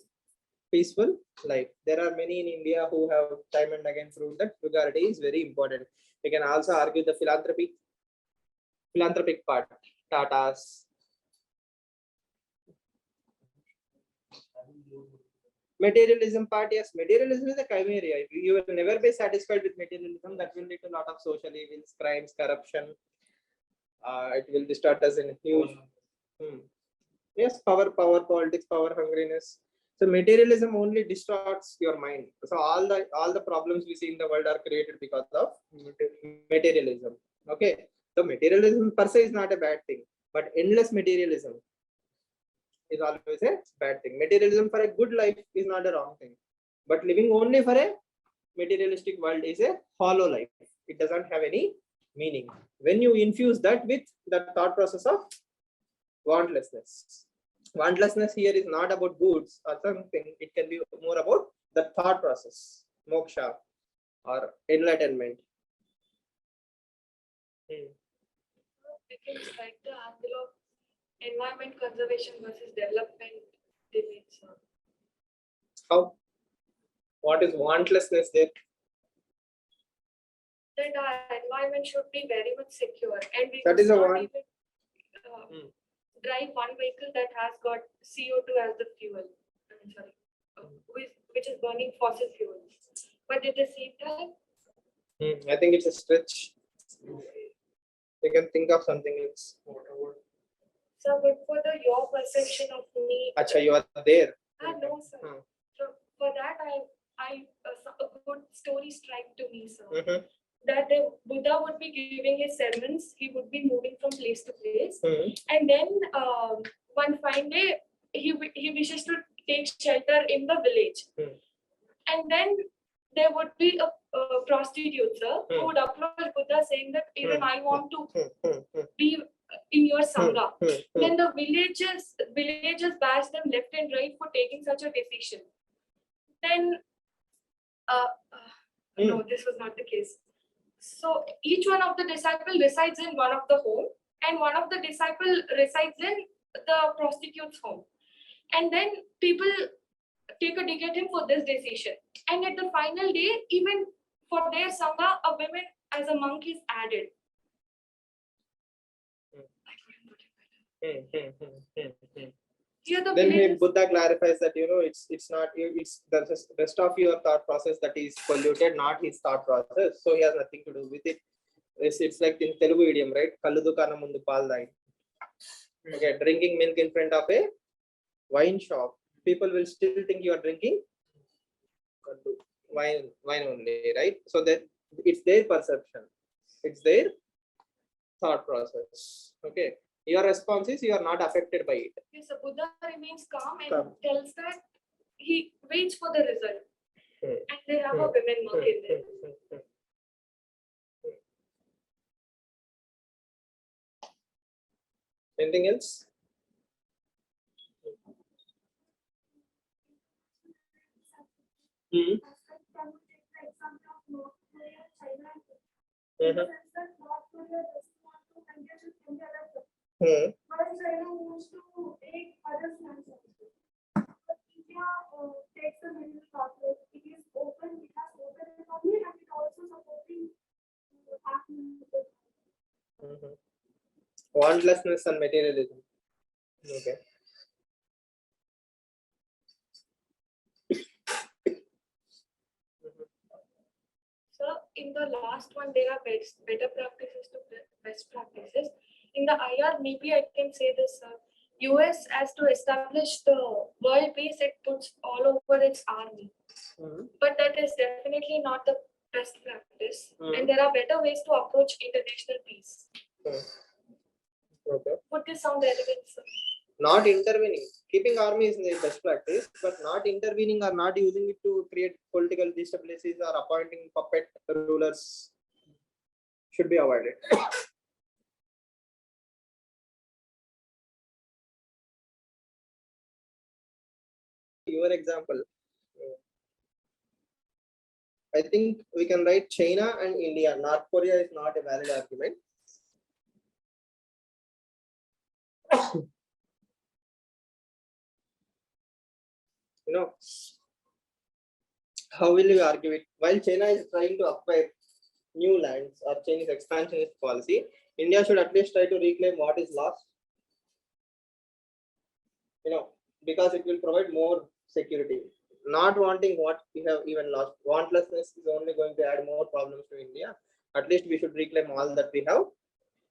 peaceful life. There are many in India who have time and again proved that frugality is very important. You can also argue the philanthropic part, Tatas. Materialism part, yes, materialism is a chimera. You will never be satisfied with materialism. That will lead to a lot of social evils, crimes, corruption. It will distort us in huge. Yes, power, politics, power hungriness. So materialism only distorts your mind. So all the problems we see in the world are created because of materialism. Okay, so materialism per se is not a bad thing, but endless materialism is always a bad thing. Materialism for a good life is not a wrong thing, but living only for a materialistic world is a hollow life. It doesn't have any meaning. When you infuse that with the thought process of wantlessness. Wantlessness here is not about goods or something. It can be more about the thought process, moksha or enlightenment. I can strike the angle of environment conservation versus development debates. How? What is wantlessness there? That our environment should be very much secure, and we That is must a not want. even drive one vehicle that has got CO2 as the fuel. I'm sorry, which is burning fossil fuels. But at the same time, I think it's a stretch. You can think of something else. so but for your perception of me, Acha, you are there. no, sir. So for that, a good story strike to me, sir. That the Buddha would be giving his sermons, he would be moving from place to place, and then one fine day he wishes to take shelter in the village, and then there would be a prostitute, sir, who would approach Buddha saying that even I want to be in your sangha. Then the villagers bash them left and right for taking such a decision. Then no, this was not the case. So each one of the disciple resides in one of the home, and one of the disciple resides in the prostitute's home. And then people take a dig at him for this decision. And at the final day, even for their sangha, a woman as a monk is added. Here the Then villagers- Buddha clarifies that it's not it's the rest of your thought process that is polluted, not his thought process. So he has nothing to do with it. It's like in Telugu idiom, right? Kallu dukana mundu paal dai. Okay, drinking milk in front of a wine shop, people will still think you are drinking wine only, right? So that it's their perception, it's their thought process. Okay, your response is you are not affected by it. Yes, the Buddha remains calm and tells that he waits for the result. And they have a women monk in there. Anything else? Can we take the example of North Korea, China, in the sense that North Korea doesn't want to engage with India like that. While China wants to take other lands also. But India takes the middle path, like it is open, it has open economy, and it also supporting Wantlessness and materialism. Okay. So in the last one, there are better practices to best practices. In the IR, maybe I can say this, US has to establish the world peace, it puts all over its army. But that is definitely not the best practice. And there are better ways to approach international peace. Okay. Would this sound relevant, sir? Not intervening. Keeping army is the best practice, but not intervening or not using it to create political destabilities or appointing puppet rulers should be avoided. Your example. I think we can write China and India. North Korea is not a valid argument. You know, how will you argue it? While China is trying to acquire new lands or Chinese expansionist policy, India should at least try to reclaim what is lost. You know, because it will provide more security. Not wanting what we have even lost. Wantlessness is only going to add more problems to India. At least we should reclaim all that we have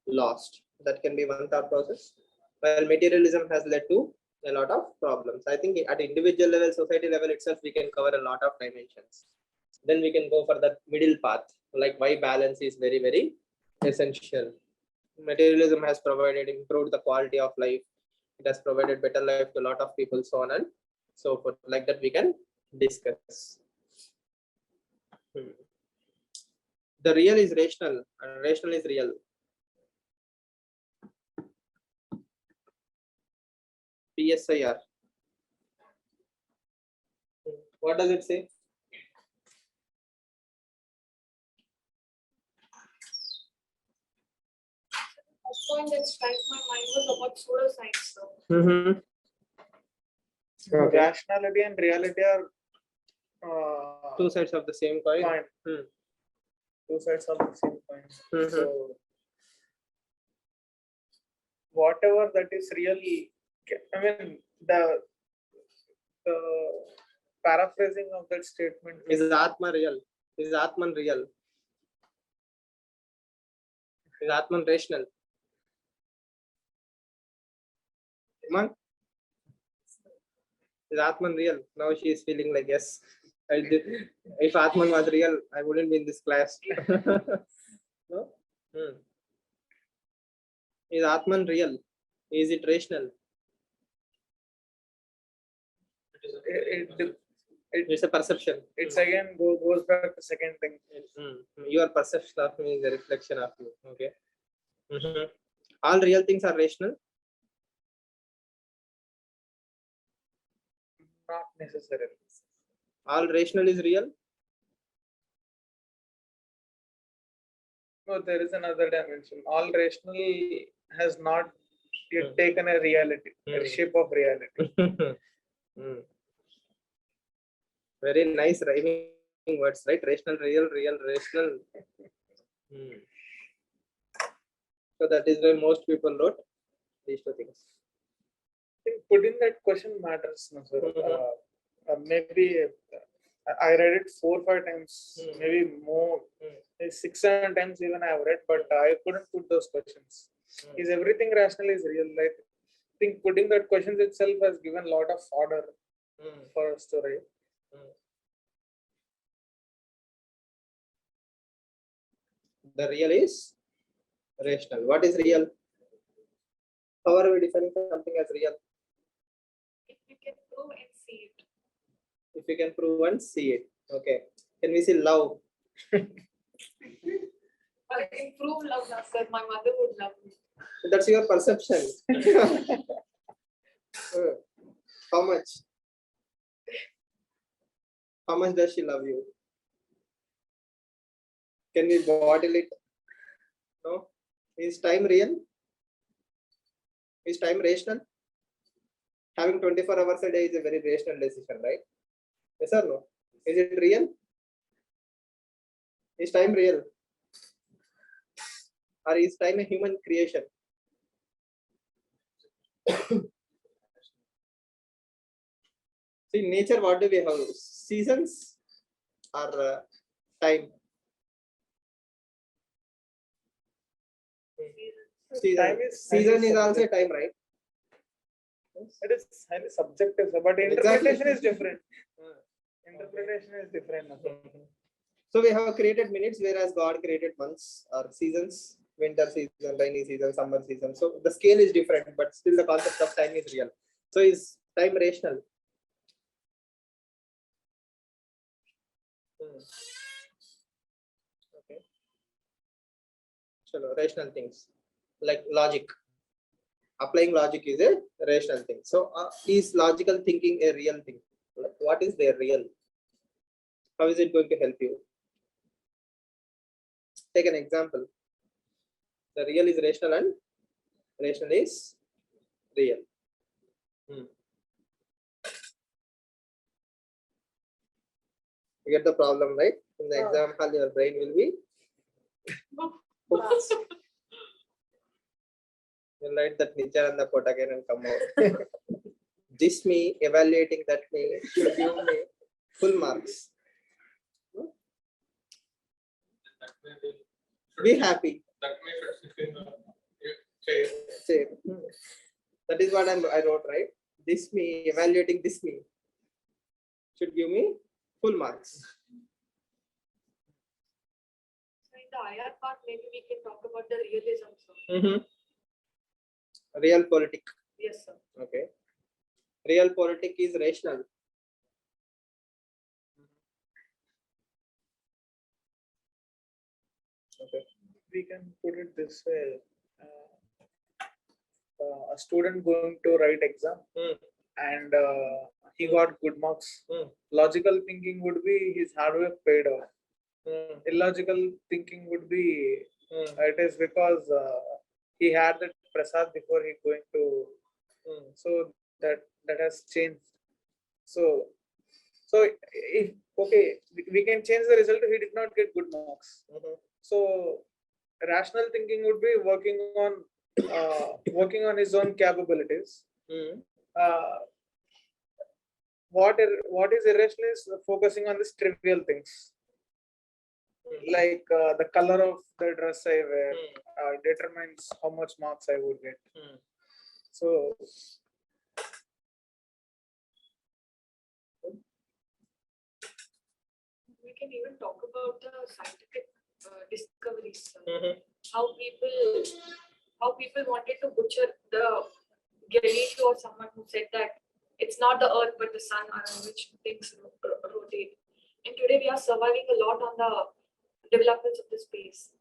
lost. That can be one thought process. While materialism has led to a lot of problems. I think at individual level, society level itself, we can cover a lot of dimensions. Then we can go for the middle path, like why balance is very, very essential. Materialism has provided, improved the quality of life. It has provided better life to a lot of people, so on and so forth. Like that, we can discuss. The real is rational, and rational is real. PSIR. What does it say? First point that struck my mind was about pseudoscience. Okay. Rationality and reality are Two sides of the same coin. Two sides of the same coin. So whatever that is really, I mean, the paraphrasing of that statement Is Atman real? Is Atman real? Is Atman rational? Come on. Is Atman real? Now she is feeling like yes. If Atman was real, I wouldn't be in this class. No? Is Atman real? Is it rational? It's a perception. it's again goes back to second thing. Your perception of me is a reflection of you. Okay. All real things are rational. Not necessarily. All rational is real. No, there is another dimension. All rational has not yet taken a reality, a shape of reality. Very nice rhyming words, right? Rational, real, real, rational. So that is why most people wrote these two things. I think putting that question matters, no, sir. Maybe I read it 4 or 5 times, maybe more, 6 or 7 times even I have read, but I couldn't put those questions. Is everything rational is real? Like, I think putting that questions itself has given a lot of order for a story. The real is rational. What is real? How are we defining something as real? If we can prove and see it. If we can prove and see it. Okay. Can we see love? I can prove love, now, sir. My mother would love me. That's your perception. How much? How much does she love you? Can we bottle it? No. Is time real? Is time rational? Having 24 hours a day is a very rational decision, right? Yes or no? Is it real? Is time real? Or is time a human creation? See, in nature, what do we have? Seasons or time? Time Season highly is also subjective. time, right? It is highly subjective, sir, but Exactly. interpretation is different. Interpretation is different. So we have created minutes, whereas God created months or seasons, winter season, rainy season, summer season. So the scale is different, but still the concept of time is real. So is time rational? Okay. Chalo, rational things like logic. Applying logic is a rational thing. So is logical thinking a real thing? Like, what is their real? How is it going to help you? Take an example. The real is rational and rational is real. You get the problem, right? In the example, your brain will be you'll write that Nityananda quote again and come out. This me, evaluating that me, should give me full marks. That may be- Be happy. That may should sit in the chair. Say, that is what I wrote, right? This me, evaluating this me, should give me full marks. So in the IR part, maybe we can talk about the realism. So. Real politic. Yes, sir. Okay. Real politic is rational. Okay. We can put it this way. A student going to write exam and he got good marks. Logical thinking would be his hard work paid off. Illogical thinking would be it is because he had that prasad before he going to so that has changed. So if okay we can change the result if he did not get good marks. So rational thinking would be working on his own capabilities. What is irrational is focusing on these trivial things, like the color of the dress I wear determines how much marks I would get. So We can even talk about the scientific discoveries. How people wanted to butcher the Galileo or someone who said that it's not the Earth but the Sun around which things rotate. And today we are surviving a lot on the developments of the space.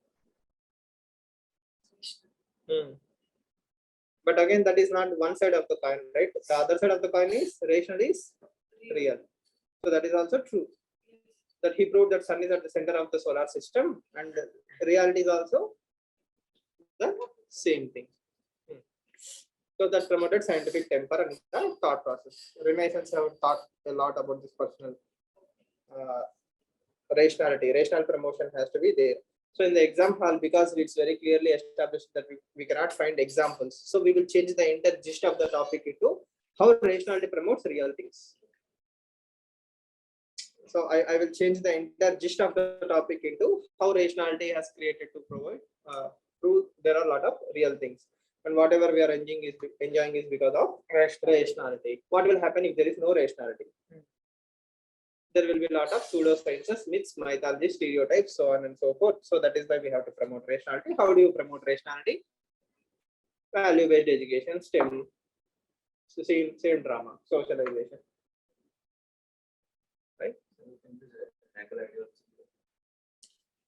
But again, that is not one side of the coin, right? The other side of the coin is rational is real. So that is also true. That he proved that sun is at the center of the solar system, and reality is also the same thing. So that promoted scientific temper and the thought process. Renaissance have thought a lot about this personal rationality. Rational promotion has to be there. So in the exam hall, because it's very clearly established that we cannot find examples, so we will change the entire gist of the topic into how rationality promotes real things. So I will change the entire gist of the topic into how rationality has created to provide prove there are a lot of real things, and whatever we are enjoying is because of rationality. What will happen if there is no rationality? There will be a lot of pseudosciences, myths, mythology, stereotypes, so on and so forth. So that is why we have to promote rationality. How do you promote rationality? Value-based education, STEM, same drama, socialization. Right?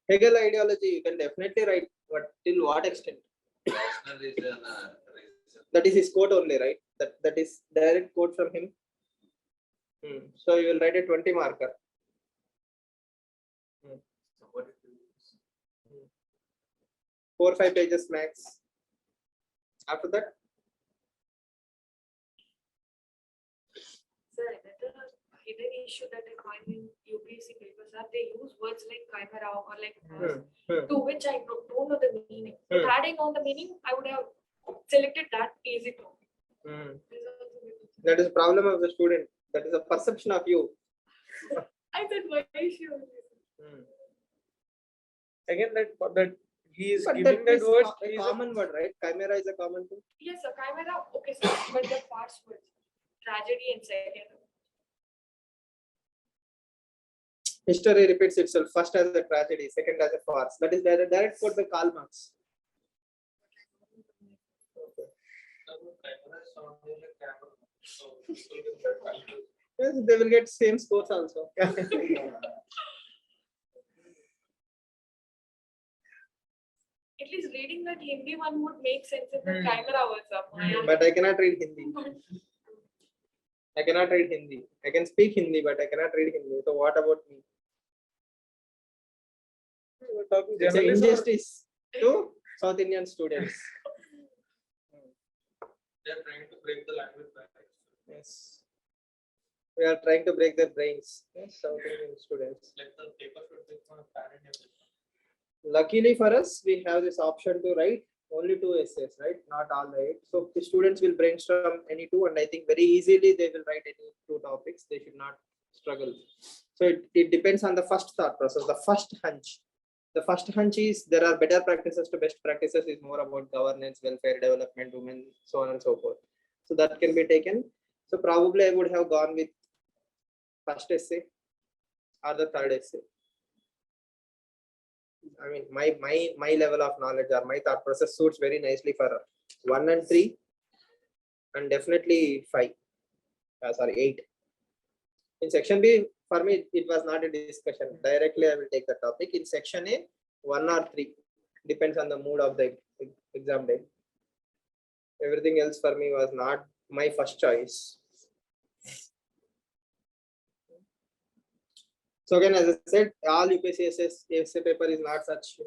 Hegel ideology, you can definitely write, but till what extent? That is his quote only, right? That is direct quote from him. So you will write a 20 marker. 4 or 5 pages max. After that, Sir, another hidden issue that I find in UPSC papers are they use words like chimera or like to which I don't know the meaning. But adding on the meaning, I would have selected that easy to. That is the problem of the student. That is a perception of you. I said, why is she only? Again, that he is But giving that that is word. a common word, right? Chimera is a common thing. Yes, sir. Chimera. Okay, sir. But the parts were tragedy and second. History repeats itself, first as a tragedy, second as a farce. That is direct quote by Karl Marx. Camera is sounding like camera. So people will get confused. Yes, they will get same scores also. At least reading that Hindi one would make sense if the chimera was up. But I cannot read Hindi. I cannot read Hindi. I can speak Hindi, but I cannot read Hindi. So what about me? We're talking It's an journalism or- injustice to South Indian students. They're trying to break the language barrier. Yes. We are trying to break their brains. Yes, South Indian students. Like the paper should be from a parent. Luckily for us, we have this option to write only 2 essays, right? Not all 8. So the students will brainstorm any 2, and I think very easily they will write any 2 topics. They should not struggle. So it depends on the first thought process, the first hunch. The first hunch is there are better practices to best practices is more about governance, welfare, development, women, so on and so forth. So that can be taken. So probably I would have gone with first essay or the third essay. I mean, my level of knowledge or my thought process suits very nicely for 1 and 3, and definitely 5. Sorry, 8. In section B, for me, it was not a discussion. Directly, I will take the topic. In section A, 1 or 3, depends on the mood of the exam day. Everything else for me was not my first choice. So again, as I said, all UPSC essay paper is not such,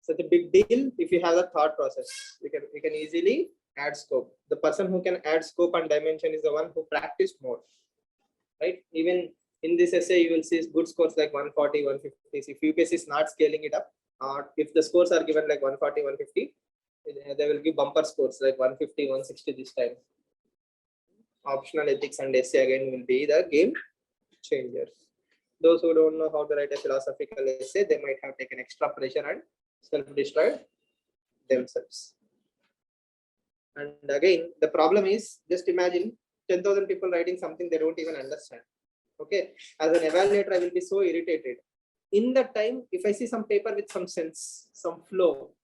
such a big deal. If you have the thought process, you can easily add scope. The person who can add scope and dimension is the one who practiced more, right? Even in this essay, you will see good scores like 140, 150. If UPSC is not scaling it up, or if the scores are given like 140, 150, they will give bumper scores like 150, 160 this time. Optional ethics and essay again will be the game changer. Those who don't know how to write a philosophical essay, they might have taken extra pressure and self-destroyed themselves. And again, the problem is, just imagine 10,000 people writing something they don't even understand. Okay, as an evaluator, I will be so irritated. In that time, if I see some paper with some sense, some flow,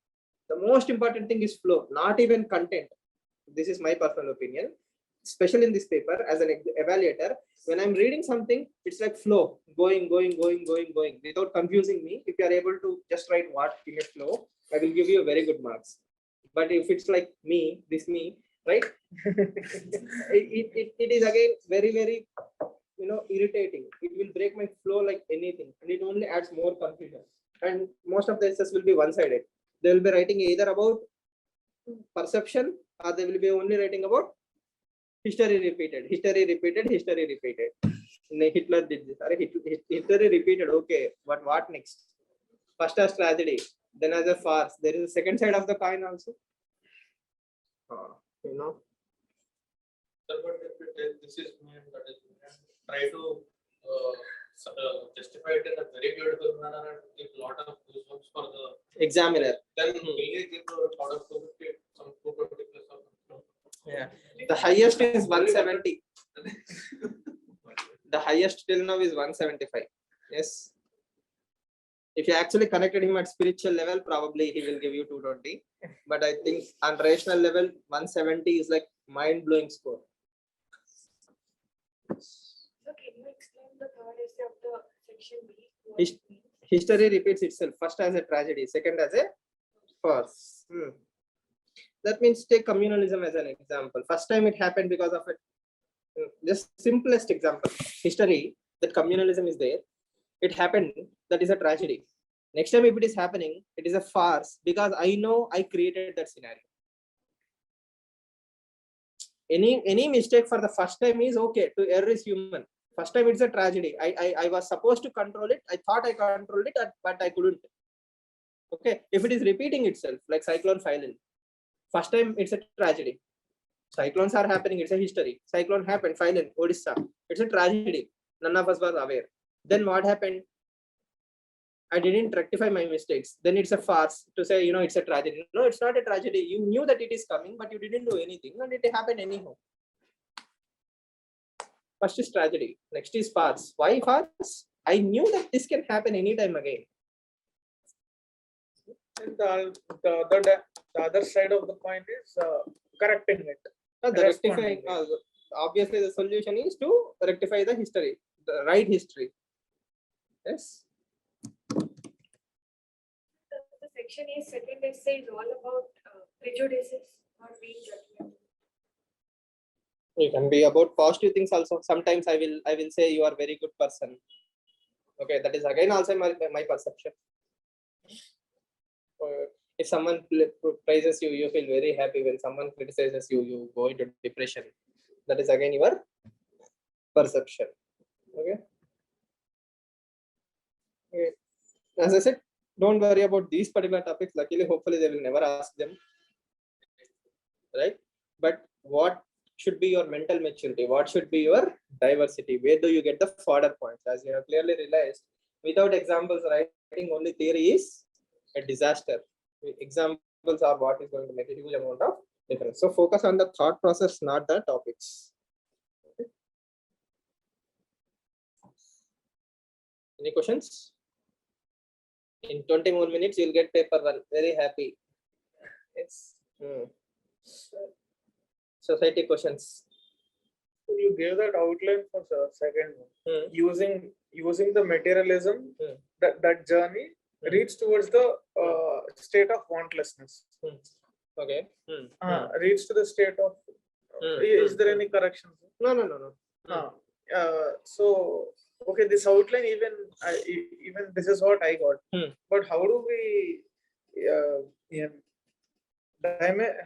the most important thing is flow, not even content. This is my personal opinion. Especially in this paper, as an evaluator, when I'm reading something, it's like flow, going, without confusing me. If you are able to just write what in a flow, I will give you very good marks. But if it's like me, right? it is again very, very, irritating. It will break my flow like anything, and it only adds more confusion. And most of the essays will be one-sided. They will be writing either about perception, or they will be only writing about history repeated. Hitler did this. History repeated. Okay, but what next? First as tragedy, then as a farce. There is a second side of the coin also. Sir, but if it is, this is me and that is me, and try to justify it in a very beautiful manner and give a lot of goosebumps for the Examiner. then will you give a lot of 250, some 220 plus or something? Yeah. The highest is 170. The highest till now is 175. Yes. If you actually connected him at spiritual level, probably he will give you 220. But I think on rational level, 170 is like mind-blowing score. So can you explain the third essay of the section B? What it means? History repeats itself, first as a tragedy, second as a farce. That means take communalism as an example. First time it happened because of it. Just simplest example, history, that communalism is there. It happened, that is a tragedy. Next time if it is happening, it is a farce because I know I created that scenario. Any mistake for the first time is okay, to err is human. First time it's a tragedy. I was supposed to control it. I thought I controlled it, but I couldn't. Okay, if it is repeating itself like cyclone Philin, first time it's a tragedy. Cyclones are happening. It's a history. Cyclone happened. Violent. Odisha. It's a tragedy. None of us was aware. Then what happened? I didn't rectify my mistakes. Then it's a farce to say, it's a tragedy. No, it's not a tragedy. You knew that it is coming, but you didn't do anything, and it happened anyhow. First is tragedy. Next is farce. Why farce? I knew that this can happen anytime again. And the other side of the coin is correcting it. The rectifying, Responding. obviously, the solution is to rectify the history, the right history. Yes. The section A, second essay is all about prejudices, not being judgmental. You can be about positive things also. Sometimes I will say you are very good person. Okay, that is again also my perception. If someone praises you, you feel very happy. When someone criticizes you, you go into depression. That is again your perception. Okay. Okay. As I said, don't worry about these particular topics. Luckily, hopefully, they will never ask them. Right? But what should be your mental maturity? What should be your diversity? Where do you get the fodder points? As you have clearly realized, without examples, writing only theory is a disaster. Examples are what is going to make a huge amount of difference. So focus on the thought process, not the topics. Okay. Any questions? In 20 more minutes, you'll get paper one. Very happy. Yes. Society questions. You gave that outline for the second one. Using the materialism, that journey reads towards the state of wantlessness. Okay. Reads to the state of. Is there any correction? No. So okay, this outline even this is what I got. But how do we?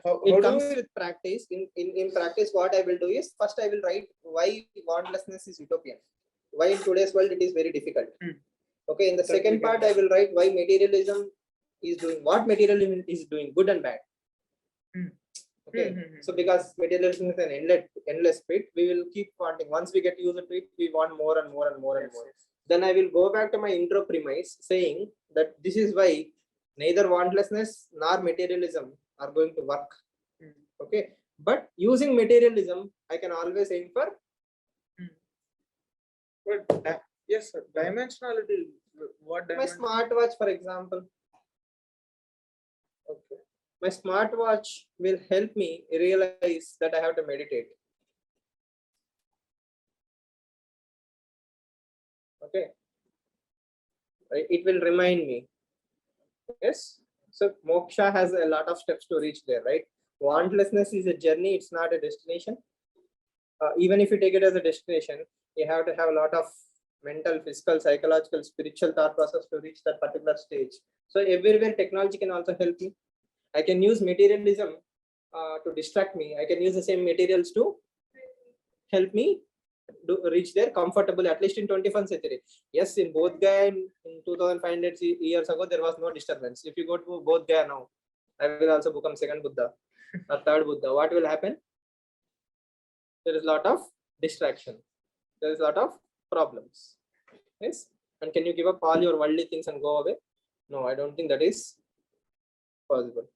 How It do comes we- with practice. In practice, what I will do is first I will write why wantlessness is utopian. Why in today's world it is very difficult. Okay. In the That we second can part, I will write why materialism is doing what materialism is doing, good and bad. Okay. So because materialism is an endless pit, we will keep wanting. Once we get used to it, we want more and more and more and more. Then I will go back to my intro premise saying that this is why neither wantlessness nor materialism are going to work. Okay. But using materialism, I can always aim for. But yes, sir. Dimensionality. What My dimension? smartwatch, for example. Okay. My smartwatch will help me realize that I have to meditate. Okay. Right? It will remind me. Yes. So moksha has a lot of steps to reach there, right? Wantlessness is a journey, it's not a destination. Even if you take it as a destination, you have to have a lot of mental, physical, psychological, spiritual thought process to reach that particular stage. So everywhere technology can also help me. I can use materialism to distract me. I can use the same materials to help me reach there comfortably, at least in 21st century. Yes, in Bodh Gaya in 2500 years ago, there was no disturbance. If you go to Bodh Gaya now, I will also become second Buddha or third Buddha. What will happen? There is a lot of distraction. There is a lot of problems. Yes. And can you give up all your worldly things and go away? No, I don't think that is possible.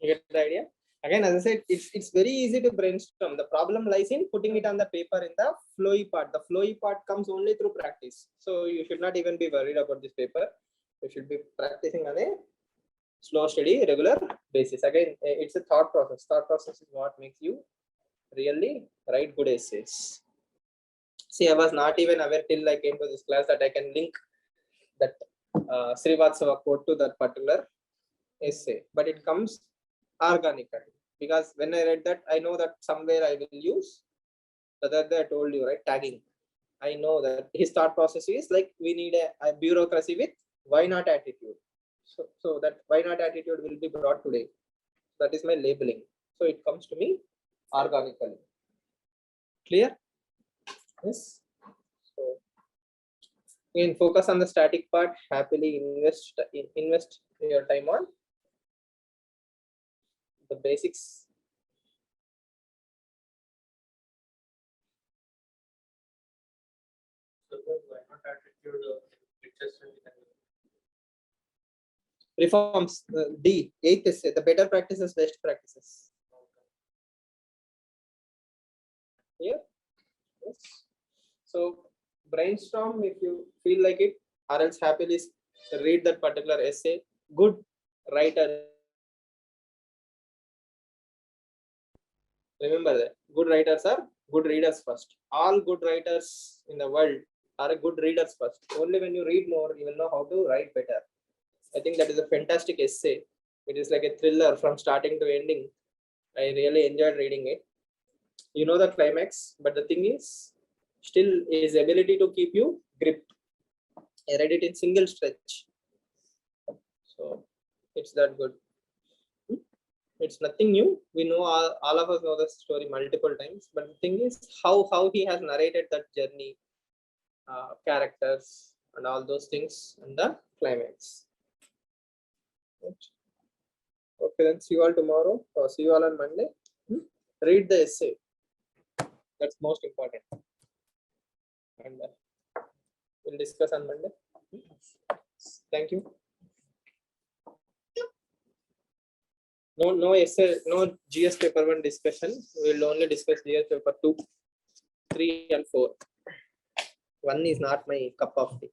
You get the idea? Again, as I said, it's very easy to brainstorm. The problem lies in putting it on the paper in the flowy part. The flowy part comes only through practice. So you should not even be worried about this paper. You should be practicing on a slow, steady, regular basis. Again, it's a thought process. Thought process is what makes you really write good essays. See, I was not even aware till I came to this class that I can link that Srivatsava quote to that particular essay, but it comes organically, because when I read that, I know that somewhere I will use the other day I told you, right, tagging. I know that his thought process is like we need a bureaucracy with why not attitude. So that why not attitude will be brought today. That is my labeling. So it comes to me organically. Clear? Yes. So you can focus on the static part. Happily invest your time on the basics. So then why not attitude pictures and Reforms. D. 8th essay. The better practices, best practices. Here. Yes. So brainstorm if you feel like it, or else happily read that particular essay. Good writer. Remember that good writers are good readers first. All good writers in the world are good readers first. Only when you read more, you will know how to write better. I think that is a fantastic essay. It is like a thriller from starting to ending. I really enjoyed reading it. You know the climax, but the thing is, still his ability to keep you gripped. I read it in single stretch. So it's that good. It's nothing new. We know all of us know the story multiple times, but the thing is how he has narrated that journey, characters and all those things and the climax. Okay, then see you all tomorrow or see you all on Monday. Read the essay. That's most important. And we'll discuss on Monday. Thank you. No essay, no GS paper 1 discussion. We'll only discuss GS paper 2, 3 and 4. 1 is not my cup of tea.